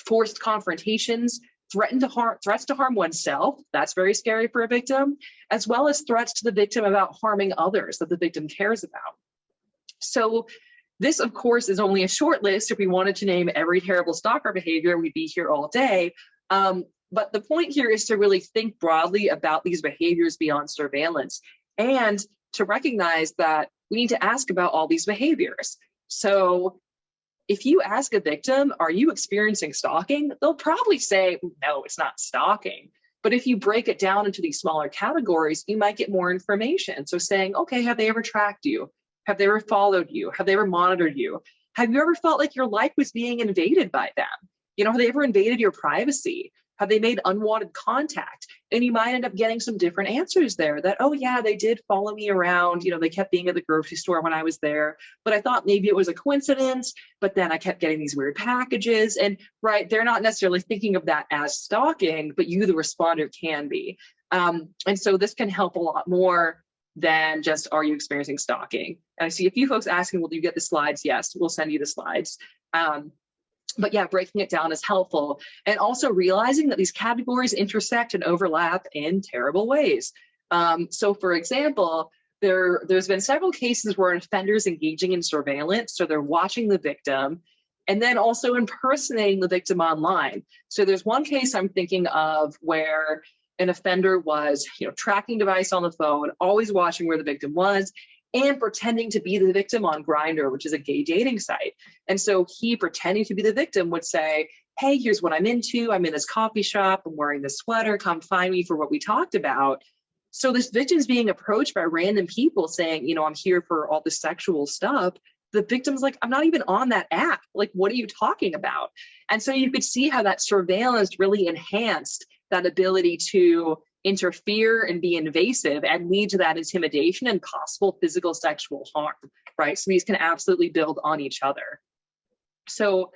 Forced confrontations, threats to harm oneself, that's very scary for a victim, as well as threats to the victim about harming others that the victim cares about. So this, of course, is only a short list. If we wanted to name every terrible stalker behavior, we'd be here all day. But the point here is to really think broadly about these behaviors beyond surveillance and to recognize that we need to ask about all these behaviors. So if you ask a victim, are you experiencing stalking? They'll probably say, no, it's not stalking. But if you break it down into these smaller categories, you might get more information. So saying, okay, have they ever tracked you? Have they ever followed you? Have they ever monitored you? Have you ever felt like your life was being invaded by them? Have they ever invaded your privacy? Have they made unwanted contact? And you might end up getting some different answers there that, oh yeah, they did follow me around. They kept being at the grocery store when I was there, but I thought maybe it was a coincidence, but then I kept getting these weird packages. And right, they're not necessarily thinking of that as stalking, but you, the responder, can be. And so this can help a lot more than just, are you experiencing stalking? And I see a few folks asking, well, do you get the slides? Yes, we'll send you the slides. But yeah, breaking it down is helpful. And also realizing that these categories intersect and overlap in terrible ways. So for example, there's been several cases where an offender is engaging in surveillance. So they're watching the victim and then also impersonating the victim online. So there's one case I'm thinking of where an offender was, tracking device on the phone, always watching where the victim was, and pretending to be the victim on Grindr, which is a gay dating site. And so he, pretending to be the victim, would say, hey, here's what I'm into. I'm in this coffee shop. I'm wearing this sweater. Come find me for what we talked about. So this victim's being approached by random people saying, I'm here for all this sexual stuff. The victim's like, I'm not even on that app. Like, what are you talking about? And so you could see how that surveillance really enhanced that ability to interfere and be invasive and lead to that intimidation and possible physical sexual harm, right? So these can absolutely build on each other. So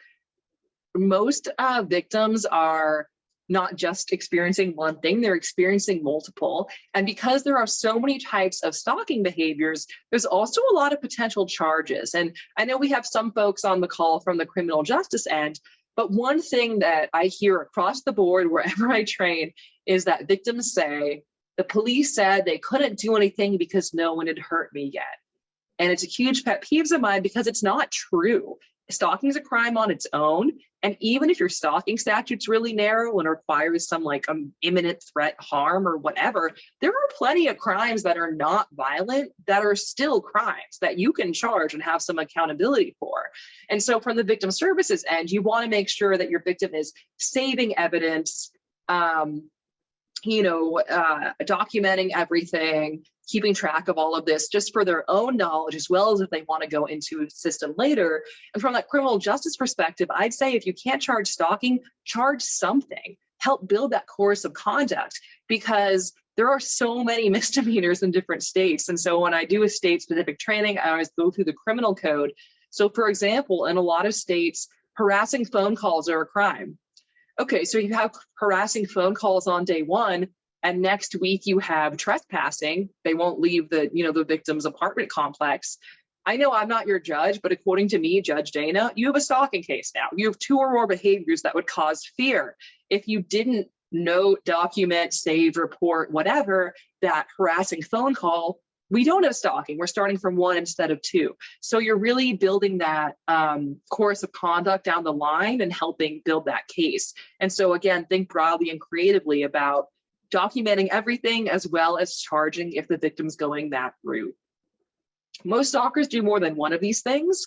most victims are not just experiencing one thing, they're experiencing multiple. And because there are so many types of stalking behaviors, there's also a lot of potential charges. And I know we have some folks on the call from the criminal justice end, but one thing that I hear across the board wherever I train is that victims say, the police said they couldn't do anything because no one had hurt me yet. And it's a huge pet peeve of mine because it's not true. Stalking is a crime on its own. And even if your stalking statute's really narrow and requires some imminent threat harm or whatever, there are plenty of crimes that are not violent that are still crimes that you can charge and have some accountability for. And so from the victim services end, you want to make sure that your victim is saving evidence, documenting everything, keeping track of all of this just for their own knowledge, as well as if they want to go into a system later. And from that criminal justice perspective, I'd say if you can't charge stalking, charge something. Help build that course of conduct, because there are so many misdemeanors in different states. And so when I do a state-specific training, I always go through the criminal code. So for example, in a lot of states, harassing phone calls are a crime. Okay, so you have harassing phone calls on day one, and next week you have trespassing. They won't leave the victim's apartment complex. I know I'm not your judge, but according to me, Judge Dana, you have a stalking case now. You have 2 or more behaviors that would cause fear. If you didn't note, document, save, report, whatever, that harassing phone call, we don't have stalking. We're starting from 1 instead of 2. So you're really building that course of conduct down the line and helping build that case. And so again, think broadly and creatively about documenting everything as well as charging if the victim's going that route. Most stalkers do more than one of these things.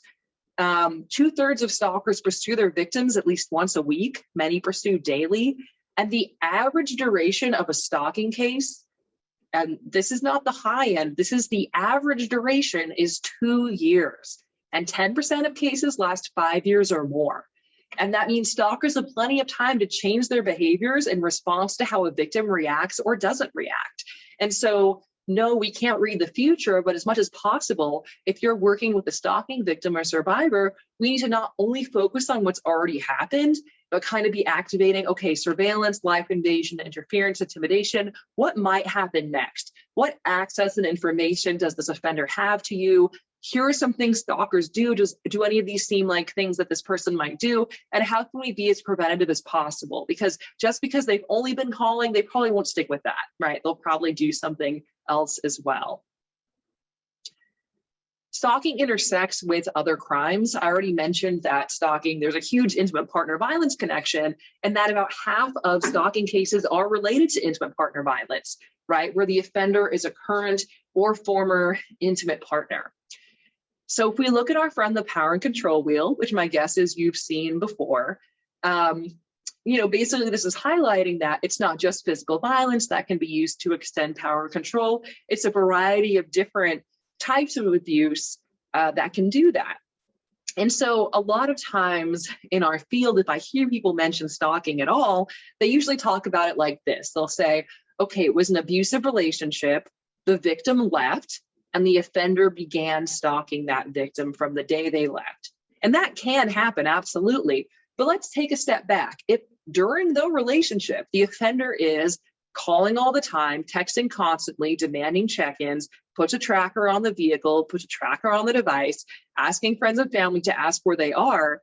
2/3 of stalkers pursue their victims at least once a week. Many pursue daily. And the average duration of a stalking case, and this is not the high end, this is the average duration, is 2 years. And 10% of cases last 5 years or more. And that means stalkers have plenty of time to change their behaviors in response to how a victim reacts or doesn't react. And so, no, we can't read the future, but as much as possible, if you're working with a stalking victim or survivor, we need to not only focus on what's already happened, but kind of be activating, okay, surveillance, life invasion, interference, intimidation, what might happen next? What access and information does this offender have to you? Here are some things stalkers do. Do any of these seem like things that this person might do? And how can we be as preventative as possible? Because just because they've only been calling, they probably won't stick with that, right? They'll probably do something else as well. Stalking intersects with other crimes. I already mentioned that stalking, there's a huge intimate partner violence connection, and that about half of stalking cases are related to intimate partner violence, right? Where the offender is a current or former intimate partner. So if we look at our friend, the power and control wheel, which my guess is you've seen before, basically this is highlighting that it's not just physical violence that can be used to extend power and control. It's a variety of different types of abuse that can do that. And so a lot of times in our field, if I hear people mention stalking at all, they usually talk about it like this. They'll say, okay, it was an abusive relationship, the victim left, and the offender began stalking that victim from the day they left. And that can happen, absolutely. But let's take a step back. If during the relationship, the offender is calling all the time, texting constantly, demanding check-ins, puts a tracker on the vehicle, puts a tracker on the device, asking friends and family to ask where they are,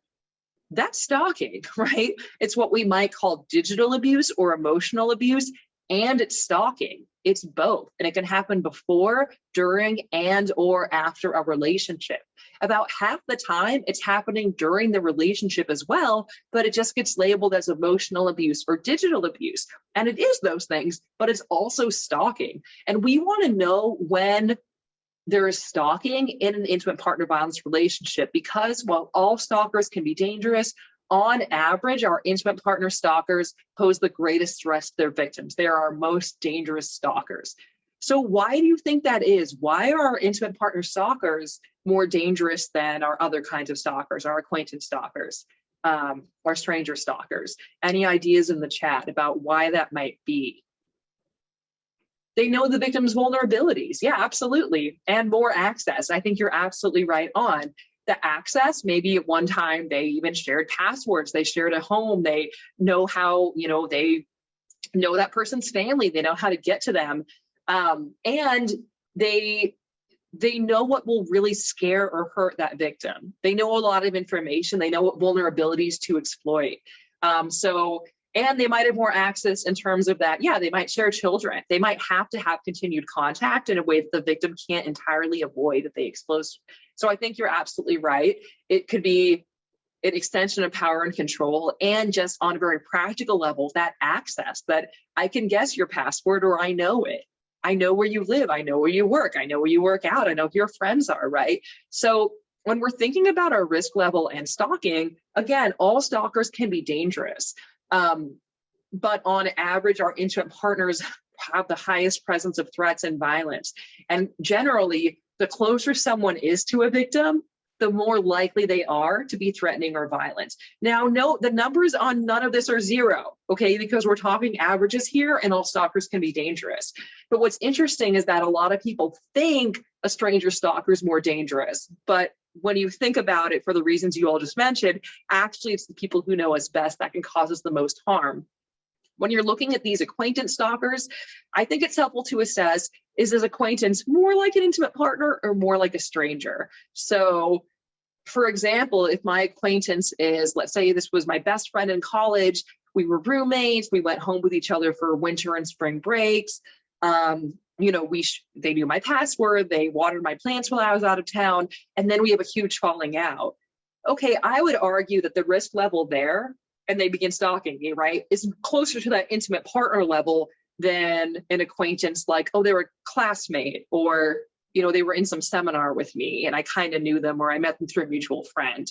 that's stalking, right? It's what we might call digital abuse or emotional abuse, and it's stalking. It's both, and it can happen before, during, and or after a relationship. About half the time, it's happening during the relationship as well, but it just gets labeled as emotional abuse or digital abuse. And it is those things, but it's also stalking. And we want to know when there is stalking in an intimate partner violence relationship, because while all stalkers can be dangerous, on average, our intimate partner stalkers pose the greatest threat to their victims. They are our most dangerous stalkers. So why do you think that is? Why are our intimate partner stalkers more dangerous than our other kinds of stalkers, our acquaintance stalkers, or stranger stalkers? Any ideas in the chat about why that might be? They know the victim's vulnerabilities. Yeah, absolutely. And more access. I think you're absolutely right on. The access, maybe at one time they even shared passwords, they shared a home, they know how, they know that person's family, they know how to get to them. And they know what will really scare or hurt that victim. They know a lot of information, they know what vulnerabilities to exploit. And they might have more access in terms of that. Yeah, they might share children. They might have to have continued contact in a way that the victim can't entirely avoid if they expose. So I think you're absolutely right. It could be an extension of power and control, and just on a very practical level, that access that I can guess your password, or I know it. I know where you live. I know where you work. I know where you work out. I know who your friends are, right? So when we're thinking about our risk level and stalking, again, all stalkers can be dangerous. But on average, our intimate partners have the highest presence of threats and violence. And generally, the closer someone is to a victim, the more likely they are to be threatening or violent. Now, note the numbers on none of this are zero, okay? Because we're talking averages here, and all stalkers can be dangerous. But what's interesting is that a lot of people think a stranger stalker is more dangerous. But when you think about it, for the reasons you all just mentioned, actually it's the people who know us best that can cause us the most harm. When you're looking at these acquaintance stalkers, I think it's helpful to assess, is this acquaintance more like an intimate partner or more like a stranger? So, for example, if my acquaintance is, let's say this was my best friend in college, we were roommates, we went home with each other for winter and spring breaks, you know, they knew my password, they watered my plants while I was out of town, and then we have a huge falling out. Okay, I would argue that the risk level there, and they begin stalking me, right, is closer to that intimate partner level than an acquaintance like, oh, they were a classmate, or, you know, they were in some seminar with me and I kind of knew them, or I met them through a mutual friend.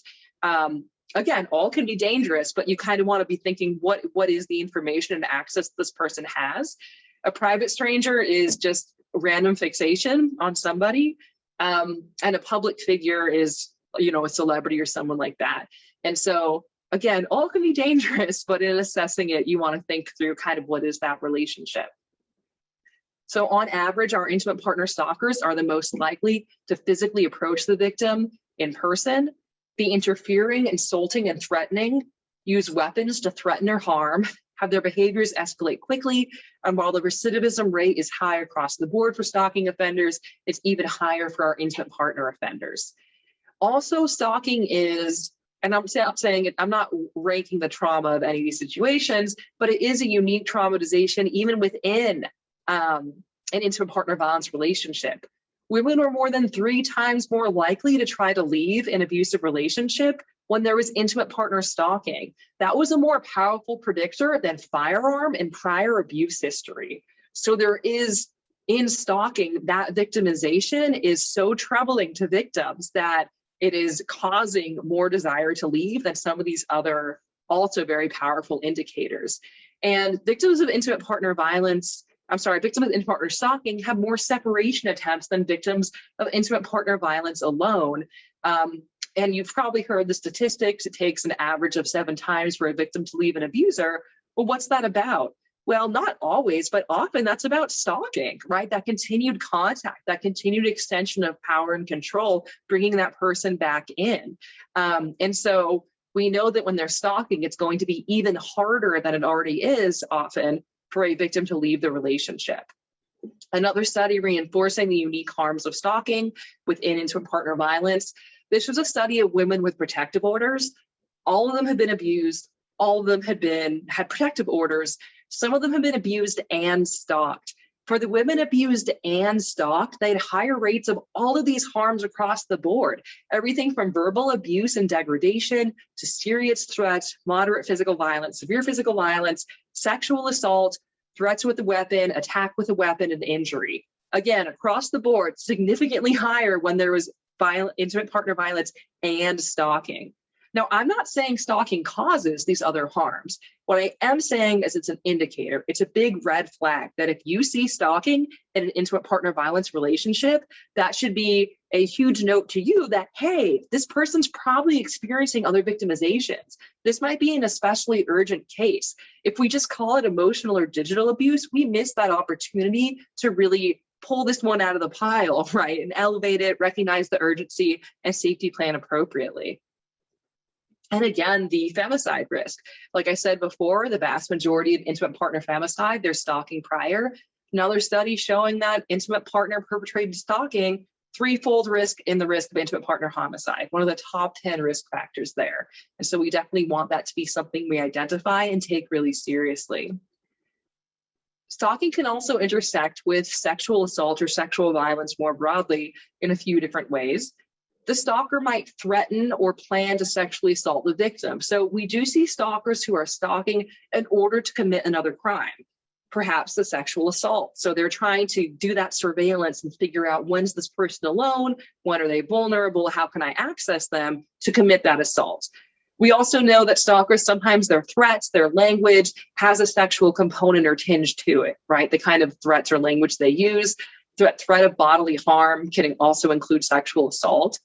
Again, all can be dangerous, but you kind of want to be thinking, what is the information and access this person has? A private stranger is just random fixation on somebody. And a public figure is, you know, a celebrity or someone like that. And so, again, all can be dangerous, but in assessing it, you want to think through kind of what is that relationship. So on average, our intimate partner stalkers are the most likely to physically approach the victim in person, be interfering, insulting, and threatening, use weapons to threaten or harm, have their behaviors escalate quickly, and while the recidivism rate is high across the board for stalking offenders, it's even higher for our intimate partner offenders. Also, stalking is, and I'm saying it, I'm not ranking the trauma of any of these situations, but it is a unique traumatization even within an intimate partner violence relationship. Women are more than 3 times more likely to try to leave an abusive relationship when there was intimate partner stalking. That was a more powerful predictor than firearm and prior abuse history. So there is, in stalking, that victimization is so troubling to victims that it is causing more desire to leave than some of these other also very powerful indicators. And victims of intimate partner violence, victims of intimate partner stalking have more separation attempts than victims of intimate partner violence alone. And you've probably heard the statistics. It takes an average of 7 times for a victim to leave an abuser. Well, what's that about? Well, not always, but often that's about stalking, right? That continued contact, that continued extension of power and control, bringing that person back in. And so we know that when they're stalking, it's going to be even harder than it already is often for a victim to leave the relationship. Another study reinforcing the unique harms of stalking within intimate partner violence. This was a study of women with protective orders. All of them had been abused. All of them had protective orders. Some of them have been abused and stalked. For the women abused and stalked, they had higher rates of all of these harms across the board. Everything from verbal abuse and degradation to serious threats, moderate physical violence, severe physical violence, sexual assault, threats with a weapon, attack with a weapon, and injury. Again, across the board, significantly higher when there was intimate partner violence and stalking. Now, I'm not saying stalking causes these other harms. What I am saying is it's an indicator. It's a big red flag that if you see stalking in an intimate partner violence relationship, that should be a huge note to you that, hey, this person's probably experiencing other victimizations. This might be an especially urgent case. If we just call it emotional or digital abuse, we miss that opportunity to really pull this one out of the pile, right? And elevate it, recognize the urgency, and safety plan appropriately. And again, the femicide risk. Like I said before, the vast majority of intimate partner femicide, they're stalking prior. Another study showing that intimate partner perpetrated stalking, 3-fold risk in the risk of intimate partner homicide, one of the top 10 risk factors there. And so we definitely want that to be something we identify and take really seriously. Stalking can also intersect with sexual assault or sexual violence more broadly in a few different ways. The stalker might threaten or plan to sexually assault the victim. So we do see stalkers who are stalking in order to commit another crime, perhaps the sexual assault. So they're trying to do that surveillance and figure out, when's this person alone? When are they vulnerable? How can I access them to commit that assault? We also know that stalkers, sometimes their threats, their language has a sexual component or tinge to it, right? The kind of threats or language they use, threat of bodily harm can also include sexual assault.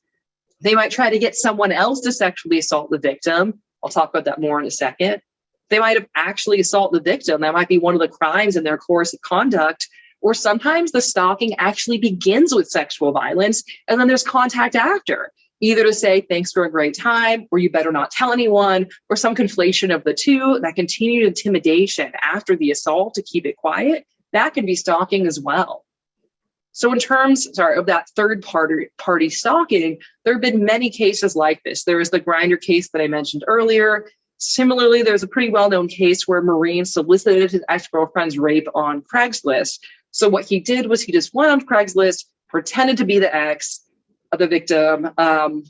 They might try to get someone else to sexually assault the victim. I'll talk about that more in a second. They might have actually assaulted the victim. That might be one of the crimes in their course of conduct. Or sometimes the stalking actually begins with sexual violence, and then there's contact after, either to say, thanks for a great time, or you better not tell anyone, or some conflation of the two. That continued intimidation after the assault to keep it quiet, that can be stalking as well. So in terms, of that third party stalking, there have been many cases like this. There is the Grindr case that I mentioned earlier. Similarly, there's a pretty well-known case where Marine solicited his ex-girlfriend's rape on Craigslist. So what he did was he just went on Craigslist, pretended to be the ex of the victim, and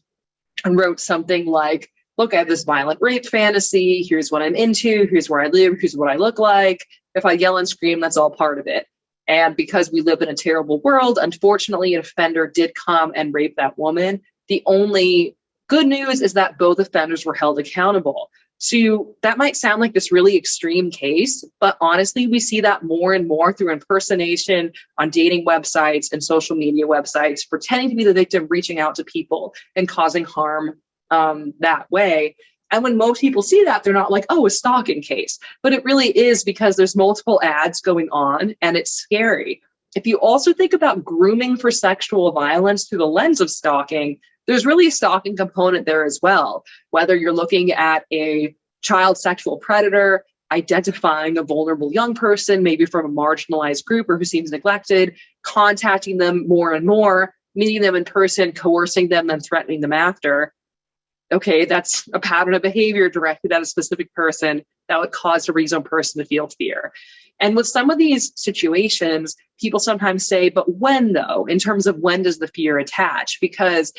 wrote something like, look, I have this violent rape fantasy. Here's what I'm into. Here's where I live. Here's what I look like. If I yell and scream, that's all part of it. And because we live in a terrible world, unfortunately, an offender did come and rape that woman. The only good news is that both offenders were held accountable. So that might sound like this really extreme case, but honestly, we see that more and more through impersonation on dating websites and social media websites, pretending to be the victim, reaching out to people and causing harm that way. And when most people see that, they're not like, oh, a stalking case. But it really is, because there's multiple ads going on and it's scary. If you also think about grooming for sexual violence through the lens of stalking, there's really a stalking component there as well. Whether you're looking at a child sexual predator, identifying a vulnerable young person, maybe from a marginalized group or who seems neglected, contacting them more and more, meeting them in person, coercing them, then threatening them after. Okay, that's a pattern of behavior directed at a specific person that would cause a reasonable person to feel fear. And with some of these situations, people sometimes say, but when though, in terms of when does the fear attach? Because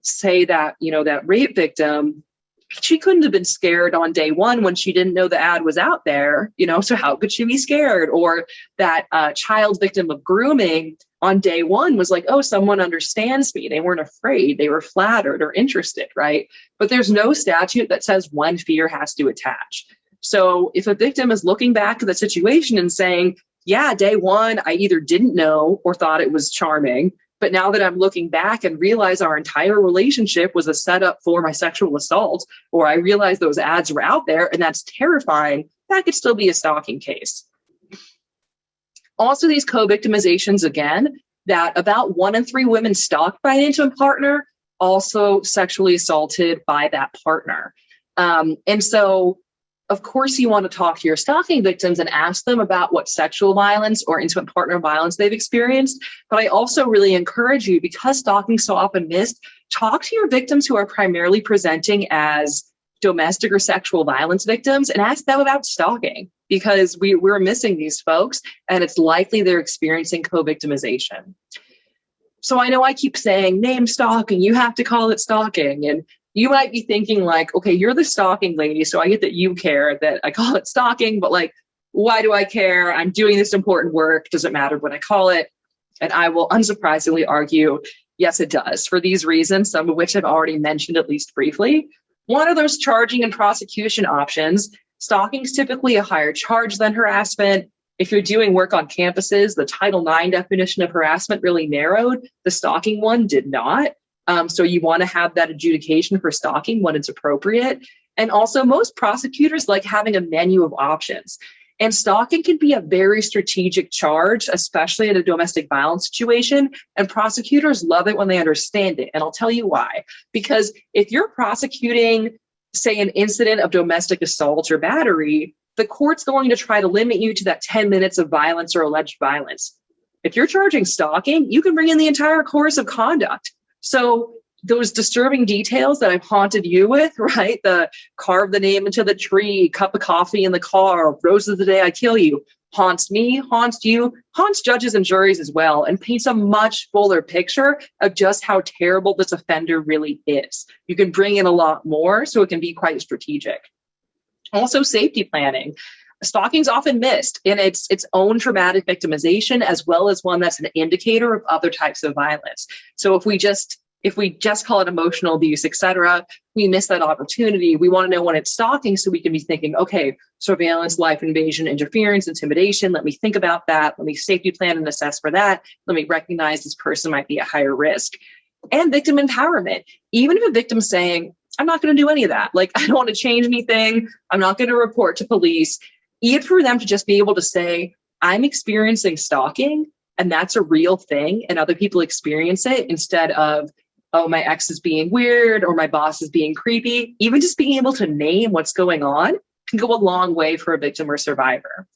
say that, that rape victim, she couldn't have been scared on day one when she didn't know the ad was out there, so how could she be scared? Or that child victim of grooming on day one was like, oh, someone understands me. They weren't afraid. They were flattered or interested, right? But there's no statute that says when fear has to attach. So if a victim is looking back at the situation and saying, yeah, day one, I either didn't know or thought it was charming, but now that I'm looking back and realize our entire relationship was a setup for my sexual assault, or I realize those ads were out there and that's terrifying, that could still be a stalking case. Also, these co-victimizations, again, that about 1 in 3 women stalked by an intimate partner also sexually assaulted by that partner. And so, of course, you want to talk to your stalking victims and ask them about what sexual violence or intimate partner violence they've experienced. But I also really encourage you, because stalking is so often missed, talk to your victims who are primarily presenting as domestic or sexual violence victims and ask them about stalking, because we're missing these folks and it's likely they're experiencing co-victimization. So I know I keep saying name stalking, you have to call it stalking. And you might be thinking like, okay, you're the stalking lady, so I get that you care that I call it stalking, but like, why do I care? I'm doing this important work. Does it matter what I call it? And I will unsurprisingly argue, yes, it does, for these reasons, some of which I've already mentioned at least briefly. One of those charging and prosecution options. Stalking is typically a higher charge than harassment. If you're doing work on campuses, the Title IX definition of harassment really narrowed. The stalking one did not. So you want to have that adjudication for stalking when it's appropriate. And also, most prosecutors like having a menu of options. And stalking can be a very strategic charge, especially in a domestic violence situation. And prosecutors love it when they understand it. And I'll tell you why. Because if you're prosecuting, say, an incident of domestic assault or battery, the court's going to try to limit you to that 10 minutes of violence or alleged violence. If you're charging stalking, you can bring in the entire course of conduct. So those disturbing details that I've haunted you with, right? The carve the name into the tree, cup of coffee in the car, roses the day I kill you, haunts me, haunts you, haunts judges and juries as well, and paints a much fuller picture of just how terrible this offender really is. You can bring in a lot more, so it can be quite strategic. Also, safety planning. Stalking is often missed in its own traumatic victimization, as well as one that's an indicator of other types of violence. So if we just If we just call it emotional abuse, etc., we miss that opportunity. We want to know when it's stalking so we can be thinking, okay, surveillance, life invasion, interference, intimidation. Let me think about that. Let me safety plan and assess for that. Let me recognize this person might be at higher risk. And victim empowerment. Even if a victim's saying, I'm not going to do any of that. Like, I don't want to change anything. I'm not going to report to police. Even for them to just be able to say, I'm experiencing stalking and that's a real thing and other people experience it, instead of, oh, my ex is being weird or my boss is being creepy. Even just being able to name what's going on can go a long way for a victim or survivor.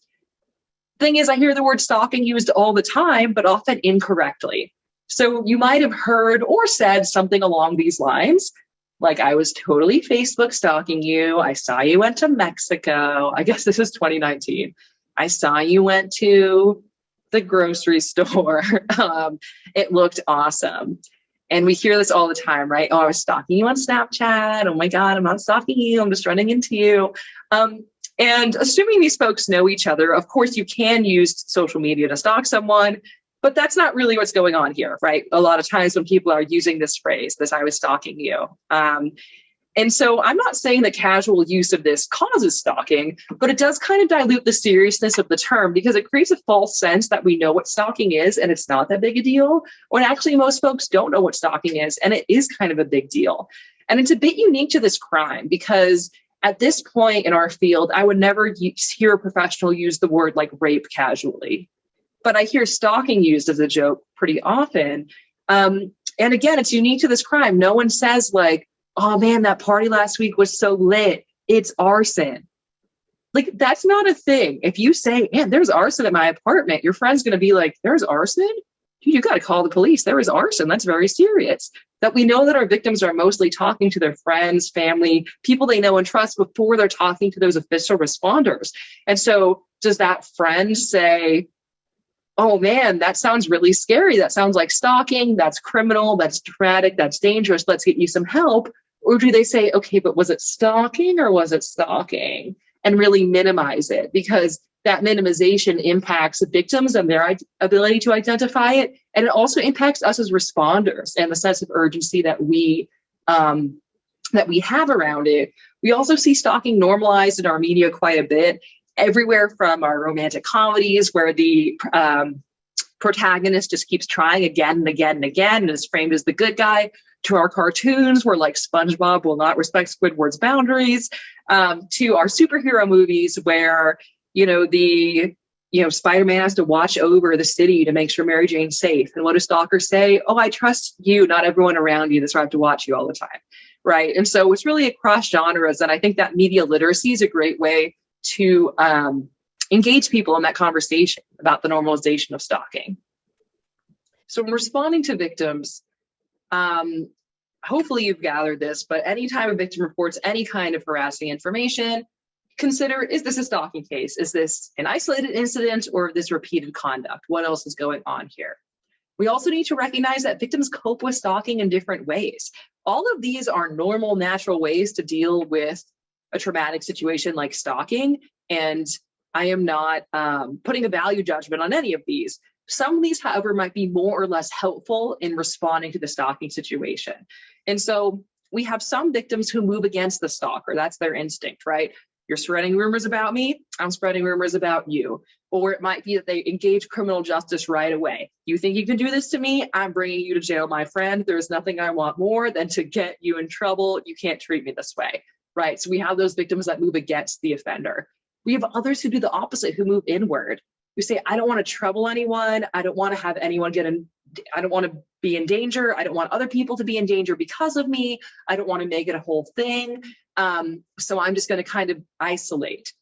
Thing is, I hear the word stalking used all the time, but often incorrectly. So you might have heard or said something along these lines, like, I was totally Facebook stalking you. I saw you went to Mexico. I guess this is 2019. I saw you went to the grocery store. It looked awesome. And we hear this all the time, right? Oh, I was stalking you on Snapchat. Oh my God, I'm not stalking you. I'm just running into you. And assuming these folks know each other, of course, you can use social media to stalk someone, but that's not really what's going on here, right? A lot of times when people are using this phrase, this, I was stalking you. And so I'm not saying that casual use of this causes stalking, but it does kind of dilute the seriousness of the term, because it creates a false sense that we know what stalking is and it's not that big a deal, when actually most folks don't know what stalking is and it is kind of a big deal. And it's a bit unique to this crime because at this point in our field, I would never hear a professional use the word like rape casually, but I hear stalking used as a joke pretty often. And again, it's unique to this crime. No one says like, oh man, that party last week was so lit, it's arson. Like, that's not a thing. If you say, man, there's arson at my apartment, your friend's going to be like, there's arson? Dude, you got to call the police. There is arson. That's very serious. That we know that our victims are mostly talking to their friends, family, people they know and trust before they're talking to those official responders. And so does that friend say, oh man, that sounds really scary. That sounds like stalking. That's criminal. That's traumatic. That's dangerous. Let's get you some help. Or do they say, okay, but was it stalking or was it stalking? And really minimize it, because that minimization impacts the victims and their ability to identify it. And it also impacts us as responders and the sense of urgency that we have around it. We also see stalking normalized in our media quite a bit, everywhere from our romantic comedies where the protagonist just keeps trying again and again and again and is framed as the good guy, to our cartoons where like SpongeBob will not respect Squidward's boundaries, to our superhero movies where, Spider-Man has to watch over the city to make sure Mary Jane's safe. And what do stalkers say? Oh, I trust you, not everyone around you. That's why I have to watch you all the time. Right. And so it's really across genres. And I think that media literacy is a great way to engage people in that conversation about the normalization of stalking. So in responding to victims, hopefully you've gathered this, but anytime a victim reports any kind of harassing information, consider, is this a stalking case? Is this an isolated incident or this repeated conduct? What else is going on here? We also need to recognize that victims cope with stalking in different ways. All of these are normal, natural ways to deal with a traumatic situation like stalking. And I am not putting a value judgment on any of these. Some of these, however, might be more or less helpful in responding to the stalking situation. And so we have some victims who move against the stalker. That's their instinct, right? You're spreading rumors about me, I'm spreading rumors about you. Or it might be that they engage criminal justice right away. You think you can do this to me? I'm bringing you to jail, my friend. There's nothing I want more than to get you in trouble. You can't treat me this way, right? So we have those victims that move against the offender. We have others who do the opposite, who move inward. We say, I don't want to trouble anyone. I don't want to have anyone I don't want to be in danger. I don't want other people to be in danger because of me. I don't want to make it a whole thing. So I'm just going to kind of isolate.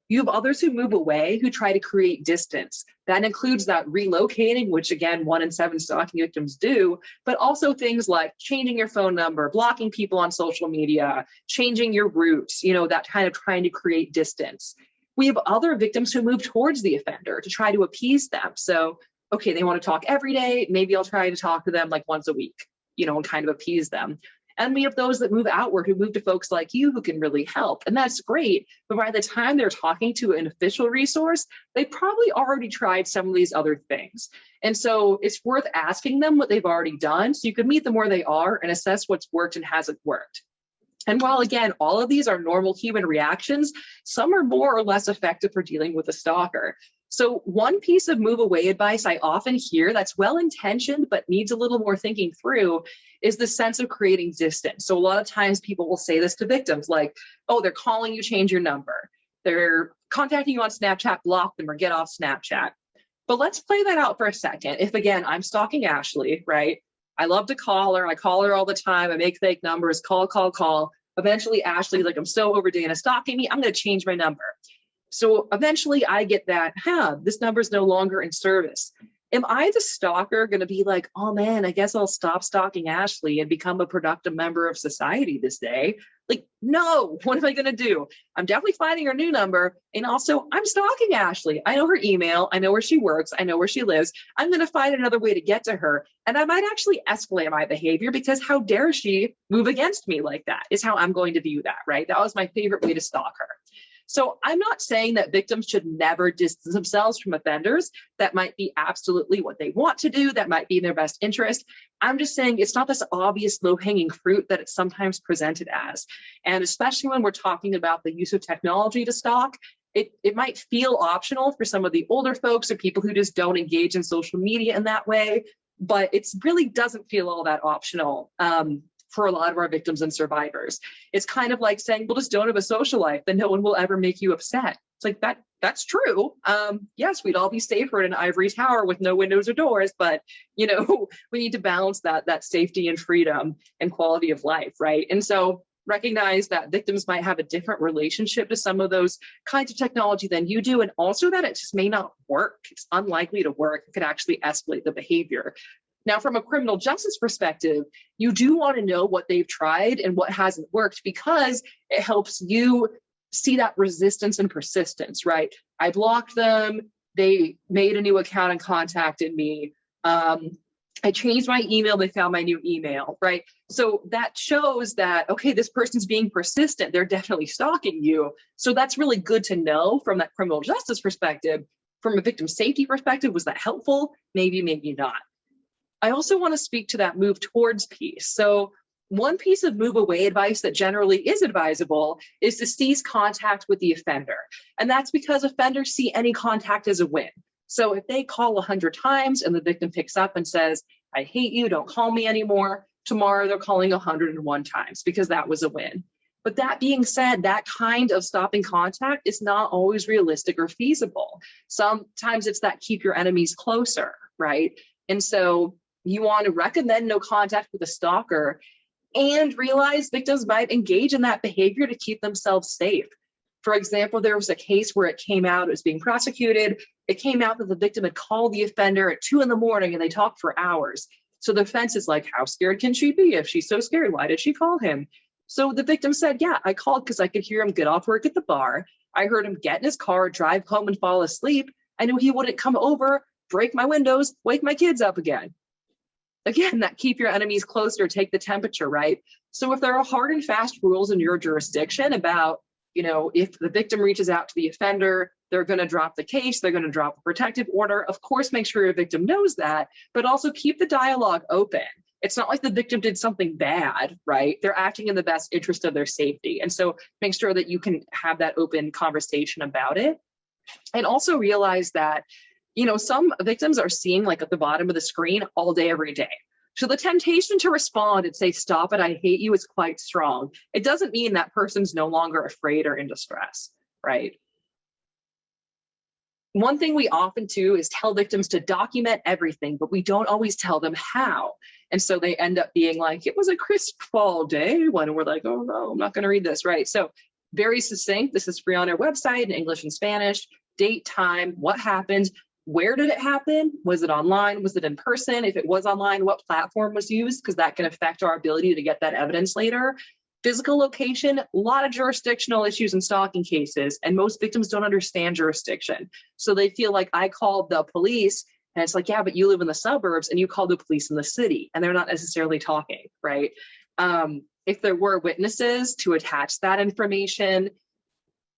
You have others who move away, who try to create distance. That includes that relocating, which again, 1 in 7 stalking victims do, but also things like changing your phone number, blocking people on social media, changing your routes, that kind of trying to create distance. We have other victims who move towards the offender to try to appease them. So, okay, they want to talk every day. Maybe I'll try to talk to them like once a week, and kind of appease them. And we have those that move outward, who move to folks like you who can really help. And that's great. But by the time they're talking to an official resource, they probably already tried some of these other things. And so it's worth asking them what they've already done so you can meet them where they are and assess what's worked and hasn't worked. And while, again, all of these are normal human reactions, some are more or less effective for dealing with a stalker. So one piece of move away advice I often hear that's well-intentioned but needs a little more thinking through is the sense of creating distance. So a lot of times people will say this to victims like, oh, they're calling you, change your number. They're contacting you on Snapchat, block them or get off Snapchat. But let's play that out for a second. If, again, I'm stalking Ashley, right? I love to call her. I call her all the time. I make fake numbers, call. Eventually, Ashley's like, I'm so over Dana stalking me. I'm going to change my number. So eventually I get that, this number is no longer in service. Am I, the stalker, going to be like, oh man, I guess I'll stop stalking Ashley and become a productive member of society this day? Like, no, what am I going to do? I'm definitely finding her new number. And also, I'm stalking Ashley. I know her email. I know where she works. I know where she lives. I'm going to find another way to get to her. And I might actually escalate my behavior because how dare she move against me like that is how I'm going to view that, right? That was my favorite way to stalk her. So I'm not saying that victims should never distance themselves from offenders. That might be absolutely what they want to do. That might be in their best interest. I'm just saying it's not this obvious low-hanging fruit that it's sometimes presented as. And especially when we're talking about the use of technology to stalk, it might feel optional for some of the older folks or people who just don't engage in social media in that way, but it really doesn't feel all that optional. For a lot of our victims and survivors. It's kind of like saying, well, just don't have a social life, then no one will ever make you upset. It's like, that's true. Yes, we'd all be safer in an ivory tower with no windows or doors, but we need to balance that safety and freedom and quality of life, right? And so recognize that victims might have a different relationship to some of those kinds of technology than you do, and also that it just may not work. It's unlikely to work. It could actually escalate the behavior. Now, from a criminal justice perspective, you do want to know what they've tried and what hasn't worked because it helps you see that resistance and persistence, right? I blocked them. They made a new account and contacted me. I changed my email. They found my new email, right? So that shows that, okay, this person's being persistent. They're definitely stalking you. So that's really good to know from that criminal justice perspective. From a victim safety perspective, was that helpful? Maybe, maybe not. I also want to speak to that move towards peace. So one piece of move away advice that generally is advisable is to cease contact with the offender. And that's because offenders see any contact as a win. So if they call 100 times and the victim picks up and says, I hate you, don't call me anymore, tomorrow they're calling 101 times because that was a win. But that being said, that kind of stopping contact is not always realistic or feasible. Sometimes it's that keep your enemies closer, right? And so you want to recommend no contact with a stalker and realize victims might engage in that behavior to keep themselves safe. For example, there was a case where it came out, it was being prosecuted. It came out that the victim had called the offender at 2 a.m. and they talked for hours. So the defense is like, how scared can she be? If she's so scared, why did she call him? So the victim said, yeah, I called because I could hear him get off work at the bar. I heard him get in his car, drive home and fall asleep. I knew he wouldn't come over, break my windows, wake my kids up again. Again, that keep your enemies closer, take the temperature, right? So if there are hard and fast rules in your jurisdiction about, if the victim reaches out to the offender, they're going to drop the case, they're going to drop the protective order. Of course, make sure your victim knows that, but also keep the dialogue open. It's not like the victim did something bad, right? They're acting in the best interest of their safety. And so make sure that you can have that open conversation about it. And also realize that some victims are seeing like at the bottom of the screen all day, every day. So the temptation to respond and say, stop it, I hate you is quite strong. It doesn't mean that person's no longer afraid or in distress, right? One thing we often do is tell victims to document everything, but we don't always tell them how. And so they end up being like, it was a crisp fall day when we're like, oh no, I'm not going to read this, right? So very succinct. This is free on our website in English and Spanish. Date, time, what happened. Where did it happen? Was it online? Was it in person? If it was online, what platform was used? Because that can affect our ability to get that evidence later. Physical location, a lot of jurisdictional issues in stalking cases, and most victims don't understand jurisdiction. So they feel like I called the police, and it's like, yeah, but you live in the suburbs and you called the police in the city, and they're not necessarily talking, right? If there were witnesses, to attach that information.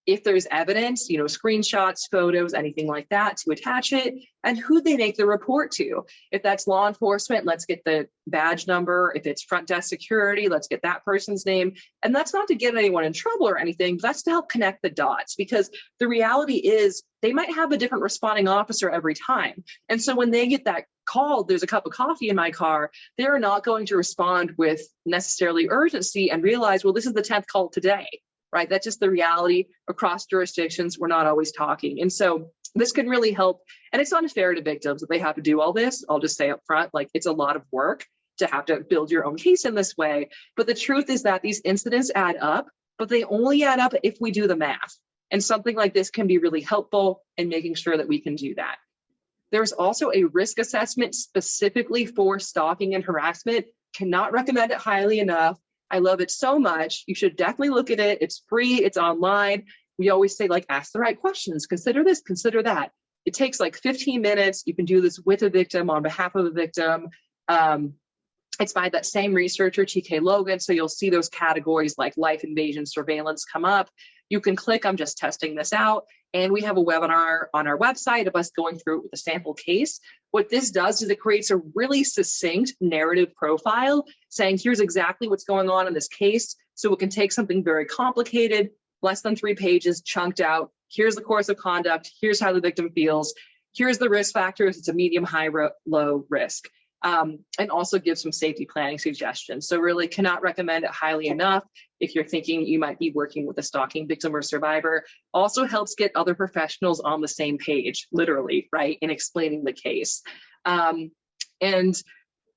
If there's evidence, screenshots, photos, anything like that, to attach it, and who they make the report to. If that's law enforcement, let's get the badge number. If it's front desk security, let's get that person's name. And that's not to get anyone in trouble or anything, that's to help connect the dots, because the reality is they might have a different responding officer every time. And so when they get that call, there's a cup of coffee in my car, they're not going to respond with necessarily urgency and realize, well, this is the 10th call today. Right? That's just the reality. Across jurisdictions, we're not always talking. And so this can really help. And it's unfair to victims that they have to do all this. I'll just say up front, like, it's a lot of work to have to build your own case in this way. But the truth is that these incidents add up, but they only add up if we do the math. And something like this can be really helpful in making sure that we can do that. There's also a risk assessment specifically for stalking and harassment. Cannot recommend it highly enough. I love it so much. You should definitely look at it. It's free, it's online. We always say, like, ask the right questions, consider this, consider that. It takes like 15 minutes. You can do this with a victim, on behalf of a victim. It's by that same researcher, TK Logan. So you'll see those categories like life invasion, surveillance come up. You can click, I'm just testing this out. And we have a webinar on our website of us going through it with a sample case. What this does is it creates a really succinct narrative profile saying, here's exactly what's going on in this case. So it can take something very complicated, less than 3 pages, chunked out. Here's the course of conduct. Here's how the victim feels. Here's the risk factors. It's a medium, high, low risk. And also give some safety planning suggestions. So really cannot recommend it highly enough if you're thinking you might be working with a stalking victim or survivor. Also helps get other professionals on the same page, literally, right, in explaining the case. And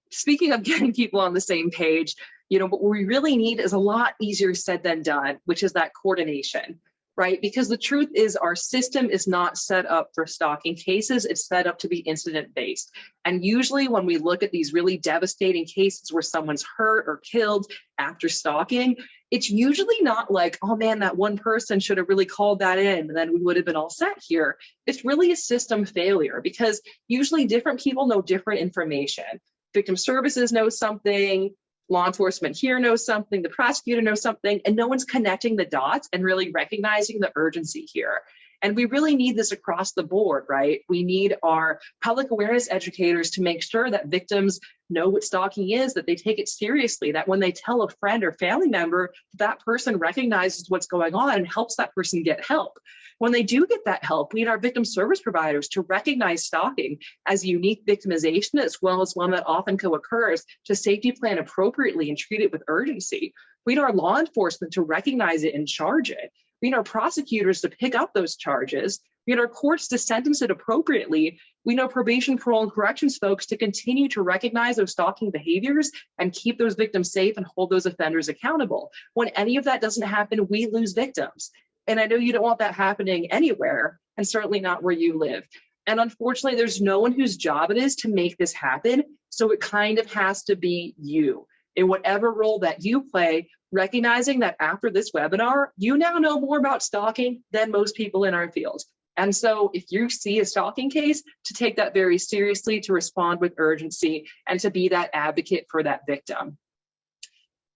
speaking of getting people on the same page, what we really need is a lot easier said than done, which is that coordination. Right? Because the truth is our system is not set up for stalking cases. It's set up to be incident-based. And usually when we look at these really devastating cases where someone's hurt or killed after stalking, it's usually not like, oh man, that one person should have really called that in and then we would have been all set here. It's really a system failure because usually different people know different information. Victim services knows something, law enforcement here knows something, the prosecutor knows something, and no one's connecting the dots and really recognizing the urgency here. And we really need this across the board, right? We need our public awareness educators to make sure that victims know what stalking is, that they take it seriously, that when they tell a friend or family member, that person recognizes what's going on and helps that person get help. When they do get that help, we need our victim service providers to recognize stalking as a unique victimization, as well as one that often co-occurs, to safety plan appropriately and treat it with urgency. We need our law enforcement to recognize it and charge it. We need our prosecutors to pick up those charges. We need our courts to sentence it appropriately. We know probation, parole, and corrections folks to continue to recognize those stalking behaviors and keep those victims safe and hold those offenders accountable. When any of that doesn't happen, we lose victims. And I know you don't want that happening anywhere, and certainly not where you live. And unfortunately, there's no one whose job it is to make this happen. So it kind of has to be you. In whatever role that you play, recognizing that after this webinar, you now know more about stalking than most people in our field. And so if you see a stalking case, to take that very seriously, to respond with urgency, and to be that advocate for that victim.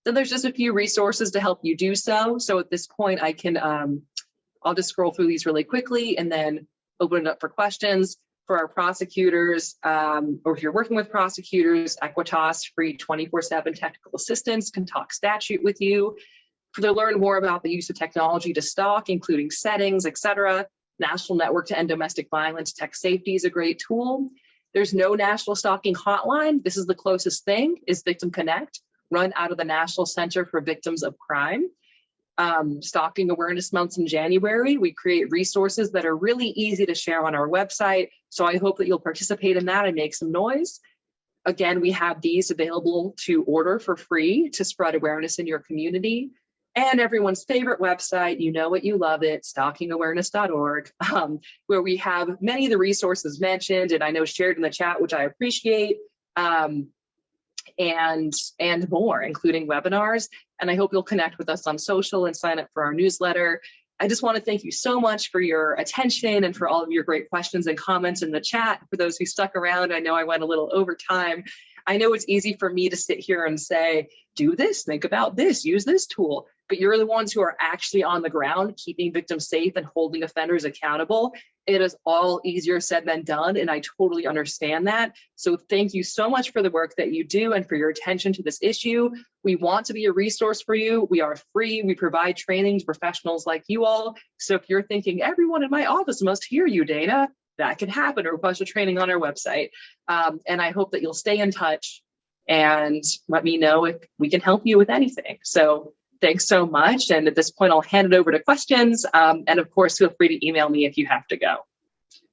Then there's just a few resources to help you do so. So at this point, I can, I'll just scroll through these really quickly and then open it up for questions. For our prosecutors, or if you're working with prosecutors, Equitas, free 24/7 technical assistance, can talk statute with you. To learn more about the use of technology to stalk, including settings, etc. National Network to End Domestic Violence Tech Safety is a great tool. There's no national stalking hotline. This is the closest thing, is Victim Connect, run out of the National Center for Victims of Crime. Stalking Awareness Month in January, we create resources that are really easy to share on our website. So I hope that you'll participate in that and make some noise. Again, we have these available to order for free to spread awareness in your community. And everyone's favorite website, you know it, you love it, stalkingawareness.org, where we have many of the resources mentioned and I know shared in the chat, which I appreciate. And more, including webinars. And I hope you'll connect with us on social and sign up for our newsletter. I just want to thank you so much for your attention and for all of your great questions and comments in the chat. For those who stuck around, I know I went a little over time. I know it's easy for me to sit here and say, do this, think about this, use this tool, but you're the ones who are actually on the ground, keeping victims safe and holding offenders accountable. It is all easier said than done, and I totally understand that. So thank you so much for the work that you do and for your attention to this issue. We want to be a resource for you. We are free. We provide training to professionals like you all. So if you're thinking, everyone in my office must hear you, Dana, that can happen. Request a training on our website. And I hope that you'll stay in touch and let me know if we can help you with anything. So thanks so much. And at this point, I'll hand it over to questions. And of course, feel free to email me if you have to go.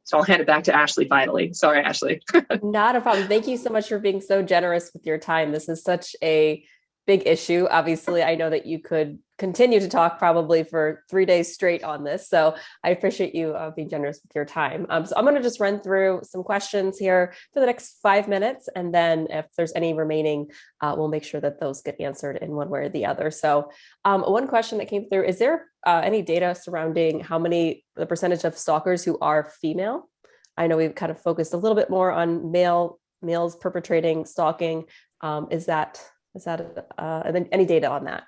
So I'll hand it back to Ashley finally. Sorry, Ashley. Not a problem. Thank you so much for being so generous with your time. This is such a big issue. Obviously, I know that you could continue to talk probably for 3 days straight on this. So I appreciate you being generous with your time. So I'm going to just run through some questions here for the next 5 minutes. And then if there's any remaining, we'll make sure that those get answered in one way or the other. So one question that came through, is there any data surrounding the percentage of stalkers who are female? I know we've kind of focused a little bit more on males perpetrating stalking. Is that any data on that?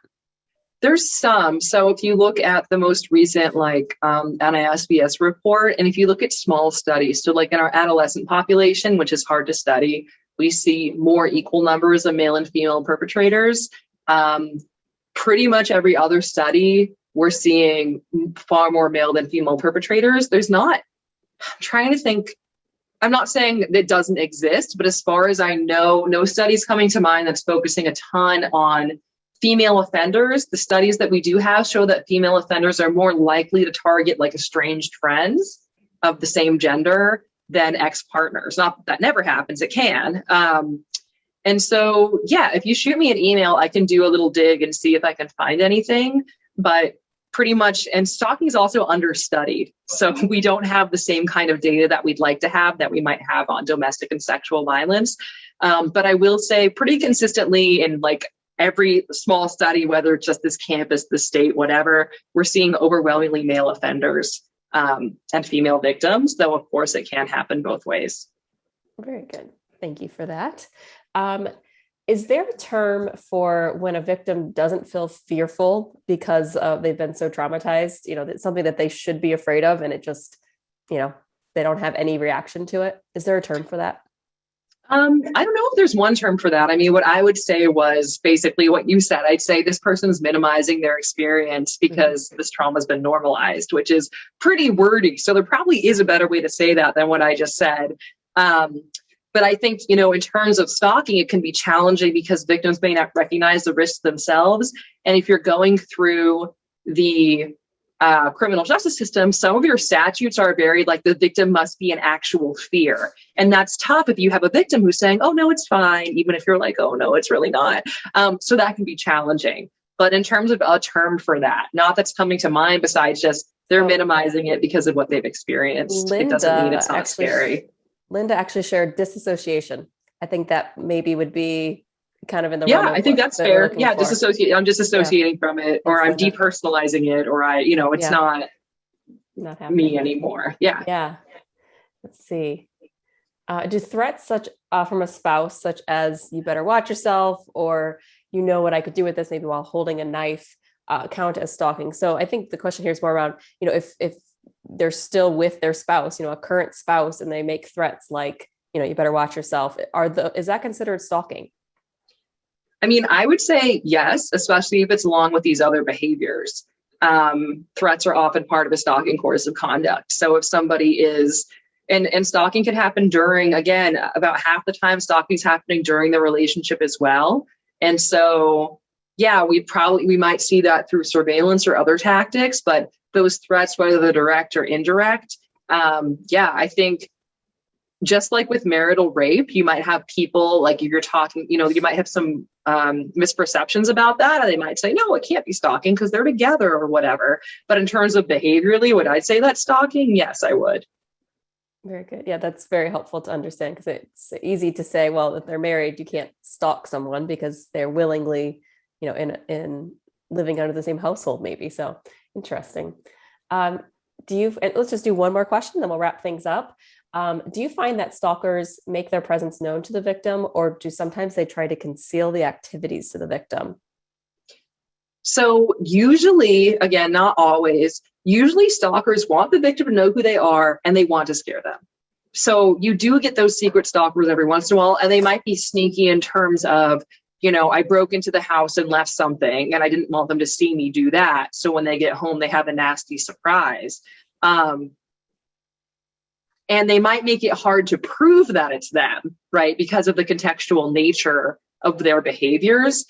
There's some. So if you look at the most recent NISBS report, and if you look at small studies, so like in our adolescent population, which is hard to study, we see more equal numbers of male and female perpetrators. Pretty much every other study, we're seeing far more male than female perpetrators. I'm trying to think. I'm not saying that it doesn't exist, but as far as I know, no studies coming to mind that's focusing a ton on female offenders. The studies that we do have show that female offenders are more likely to target like estranged friends of the same gender than ex-partners. Not that never happens, it can. And so, yeah, if you shoot me an email, I can do a little dig and see if I can find anything. But pretty much, and stalking is also understudied. So we don't have the same kind of data that we'd like to have that we might have on domestic and sexual violence. But I will say pretty consistently in like every small study, whether it's just this campus, the state, whatever, we're seeing overwhelmingly male offenders and female victims, though of course it can happen both ways. Very good. Thank you for that. Is there a term for when a victim doesn't feel fearful because they've been so traumatized, that's something that they should be afraid of and it just, they don't have any reaction to it? Is there a term for that? I don't know if there's one term for that. I mean, what I would say was basically what you said. I'd say this person's minimizing their experience because this trauma has been normalized, which is pretty wordy. So there probably is a better way to say that than what I just said. But I think, in terms of stalking, it can be challenging because victims may not recognize the risks themselves. And if you're going through the criminal justice system, some of your statutes are very like the victim must be in actual fear. And that's tough if you have a victim who's saying, oh, no, it's fine, even if you're like, oh, no, it's really not. So that can be challenging. But in terms of a term for that, not that's coming to mind besides just they're minimizing it because of what they've experienced. It doesn't mean it's not scary. Linda actually shared disassociation. I think that maybe would be kind of in the realm of I think that's fair. Yeah, disassociate. I'm disassociating from it, or I'm depersonalizing it, or it's not me anymore. Yeah. Yeah. Let's see. Do threats from a spouse, such as "you better watch yourself" or "you know what I could do with this," maybe while holding a knife, count as stalking? So I think the question here is more around, if they're still with their spouse, a current spouse, and they make threats like, "you better watch yourself." Is that considered stalking? I mean, I would say yes, especially if it's along with these other behaviors. Threats are often part of a stalking course of conduct. So if somebody is, and stalking can happen during, again, about half the time stalking is happening during the relationship as well. And so, yeah, we might see that through surveillance or other tactics, but those threats, whether they're direct or indirect, I think just like with marital rape, you might have people, like if you're talking, you might have some misperceptions about that. And they might say, no, it can't be stalking because they're together or whatever. But in terms of behaviorally, would I say that's stalking? Yes, I would. Very good. Yeah, that's very helpful to understand because it's easy to say, well, if they're married, you can't stalk someone because they're willingly, in living under the same household, maybe. So interesting. Let's just do one more question, then we'll wrap things up. Do you find that stalkers make their presence known to the victim, or do sometimes they try to conceal the activities to the victim? So usually, again, not always, usually stalkers want the victim to know who they are and they want to scare them. So you do get those secret stalkers every once in a while, and they might be sneaky in terms of, I broke into the house and left something and I didn't want them to see me do that. So when they get home, they have a nasty surprise. And they might make it hard to prove that it's them, right? Because of the contextual nature of their behaviors.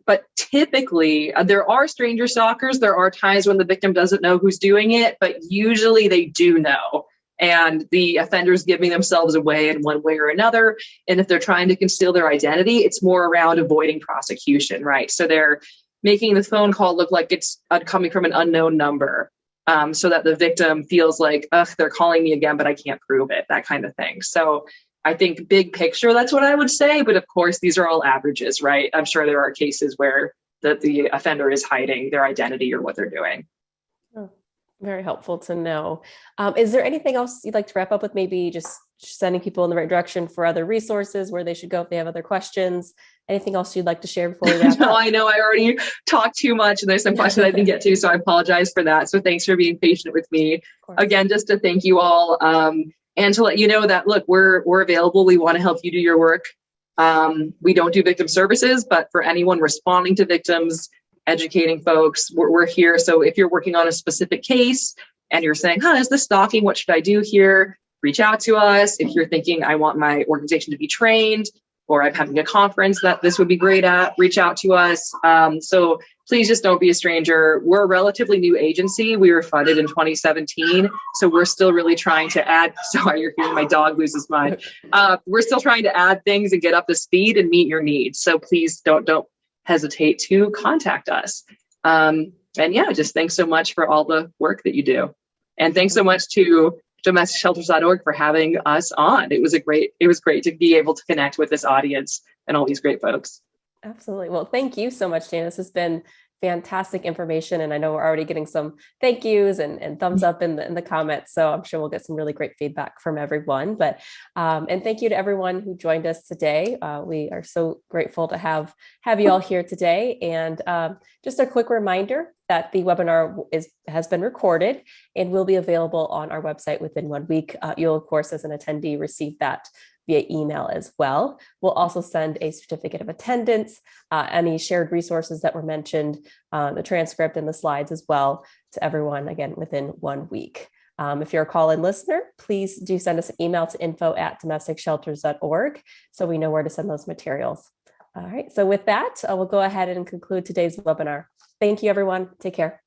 But typically, there are stranger stalkers. There are times when the victim doesn't know who's doing it, but usually they do know. And the offender's giving themselves away in one way or another. And if they're trying to conceal their identity, it's more around avoiding prosecution, right? So they're making the phone call look like it's coming from an unknown number, so that the victim feels like, ugh, they're calling me again, but I can't prove it, that kind of thing. So I think big picture, that's what I would say. But of course, these are all averages, right? I'm sure there are cases where the offender is hiding their identity or what they're doing. Oh, very helpful to know. Is there anything else you'd like to wrap up with? Maybe just sending people in the right direction for other resources where they should go if they have other questions. Anything else you'd like to share before we wrap No, up? I know I already talked too much and there's some questions I didn't get to, so I apologize for that. So thanks for being patient with me. Again, just to thank you all, and to let you know that, look, we're available. We want to help you do your work. We don't do victim services, but for anyone responding to victims, educating folks, we're here. So if you're working on a specific case and you're saying, is this stalking? What should I do here? Reach out to us. If you're thinking, I want my organization to be trained, or I'm having a conference that this would be great at, reach out to us. So please just don't be a stranger. We're a relatively new agency. We were funded in 2017. So we're still really trying to add, sorry, you're hearing my dog lose his mind. We're still trying to add things and get up to speed and meet your needs. So please don't hesitate to contact us. And yeah, just thanks so much for all the work that you do. And thanks so much to domesticshelters.org for having us on. It was great to be able to connect with this audience and all these great folks. Absolutely. Well, thank you so much, Janice. This has been fantastic information. And I know we're already getting some thank yous and thumbs up in the comments. So I'm sure we'll get some really great feedback from everyone. But and thank you to everyone who joined us today. We are so grateful to have you all here today. And just a quick reminder that the webinar has been recorded and will be available on our website within 1 week. You'll, of course, as an attendee, receive that via email as well. We'll also send a certificate of attendance, any shared resources that were mentioned, the transcript and the slides as well to everyone, again, within 1 week. If you're a call-in listener, please do send us an email to info@domesticshelters.org so we know where to send those materials. All right, so with that, we'll go ahead and conclude today's webinar. Thank you, everyone. Take care.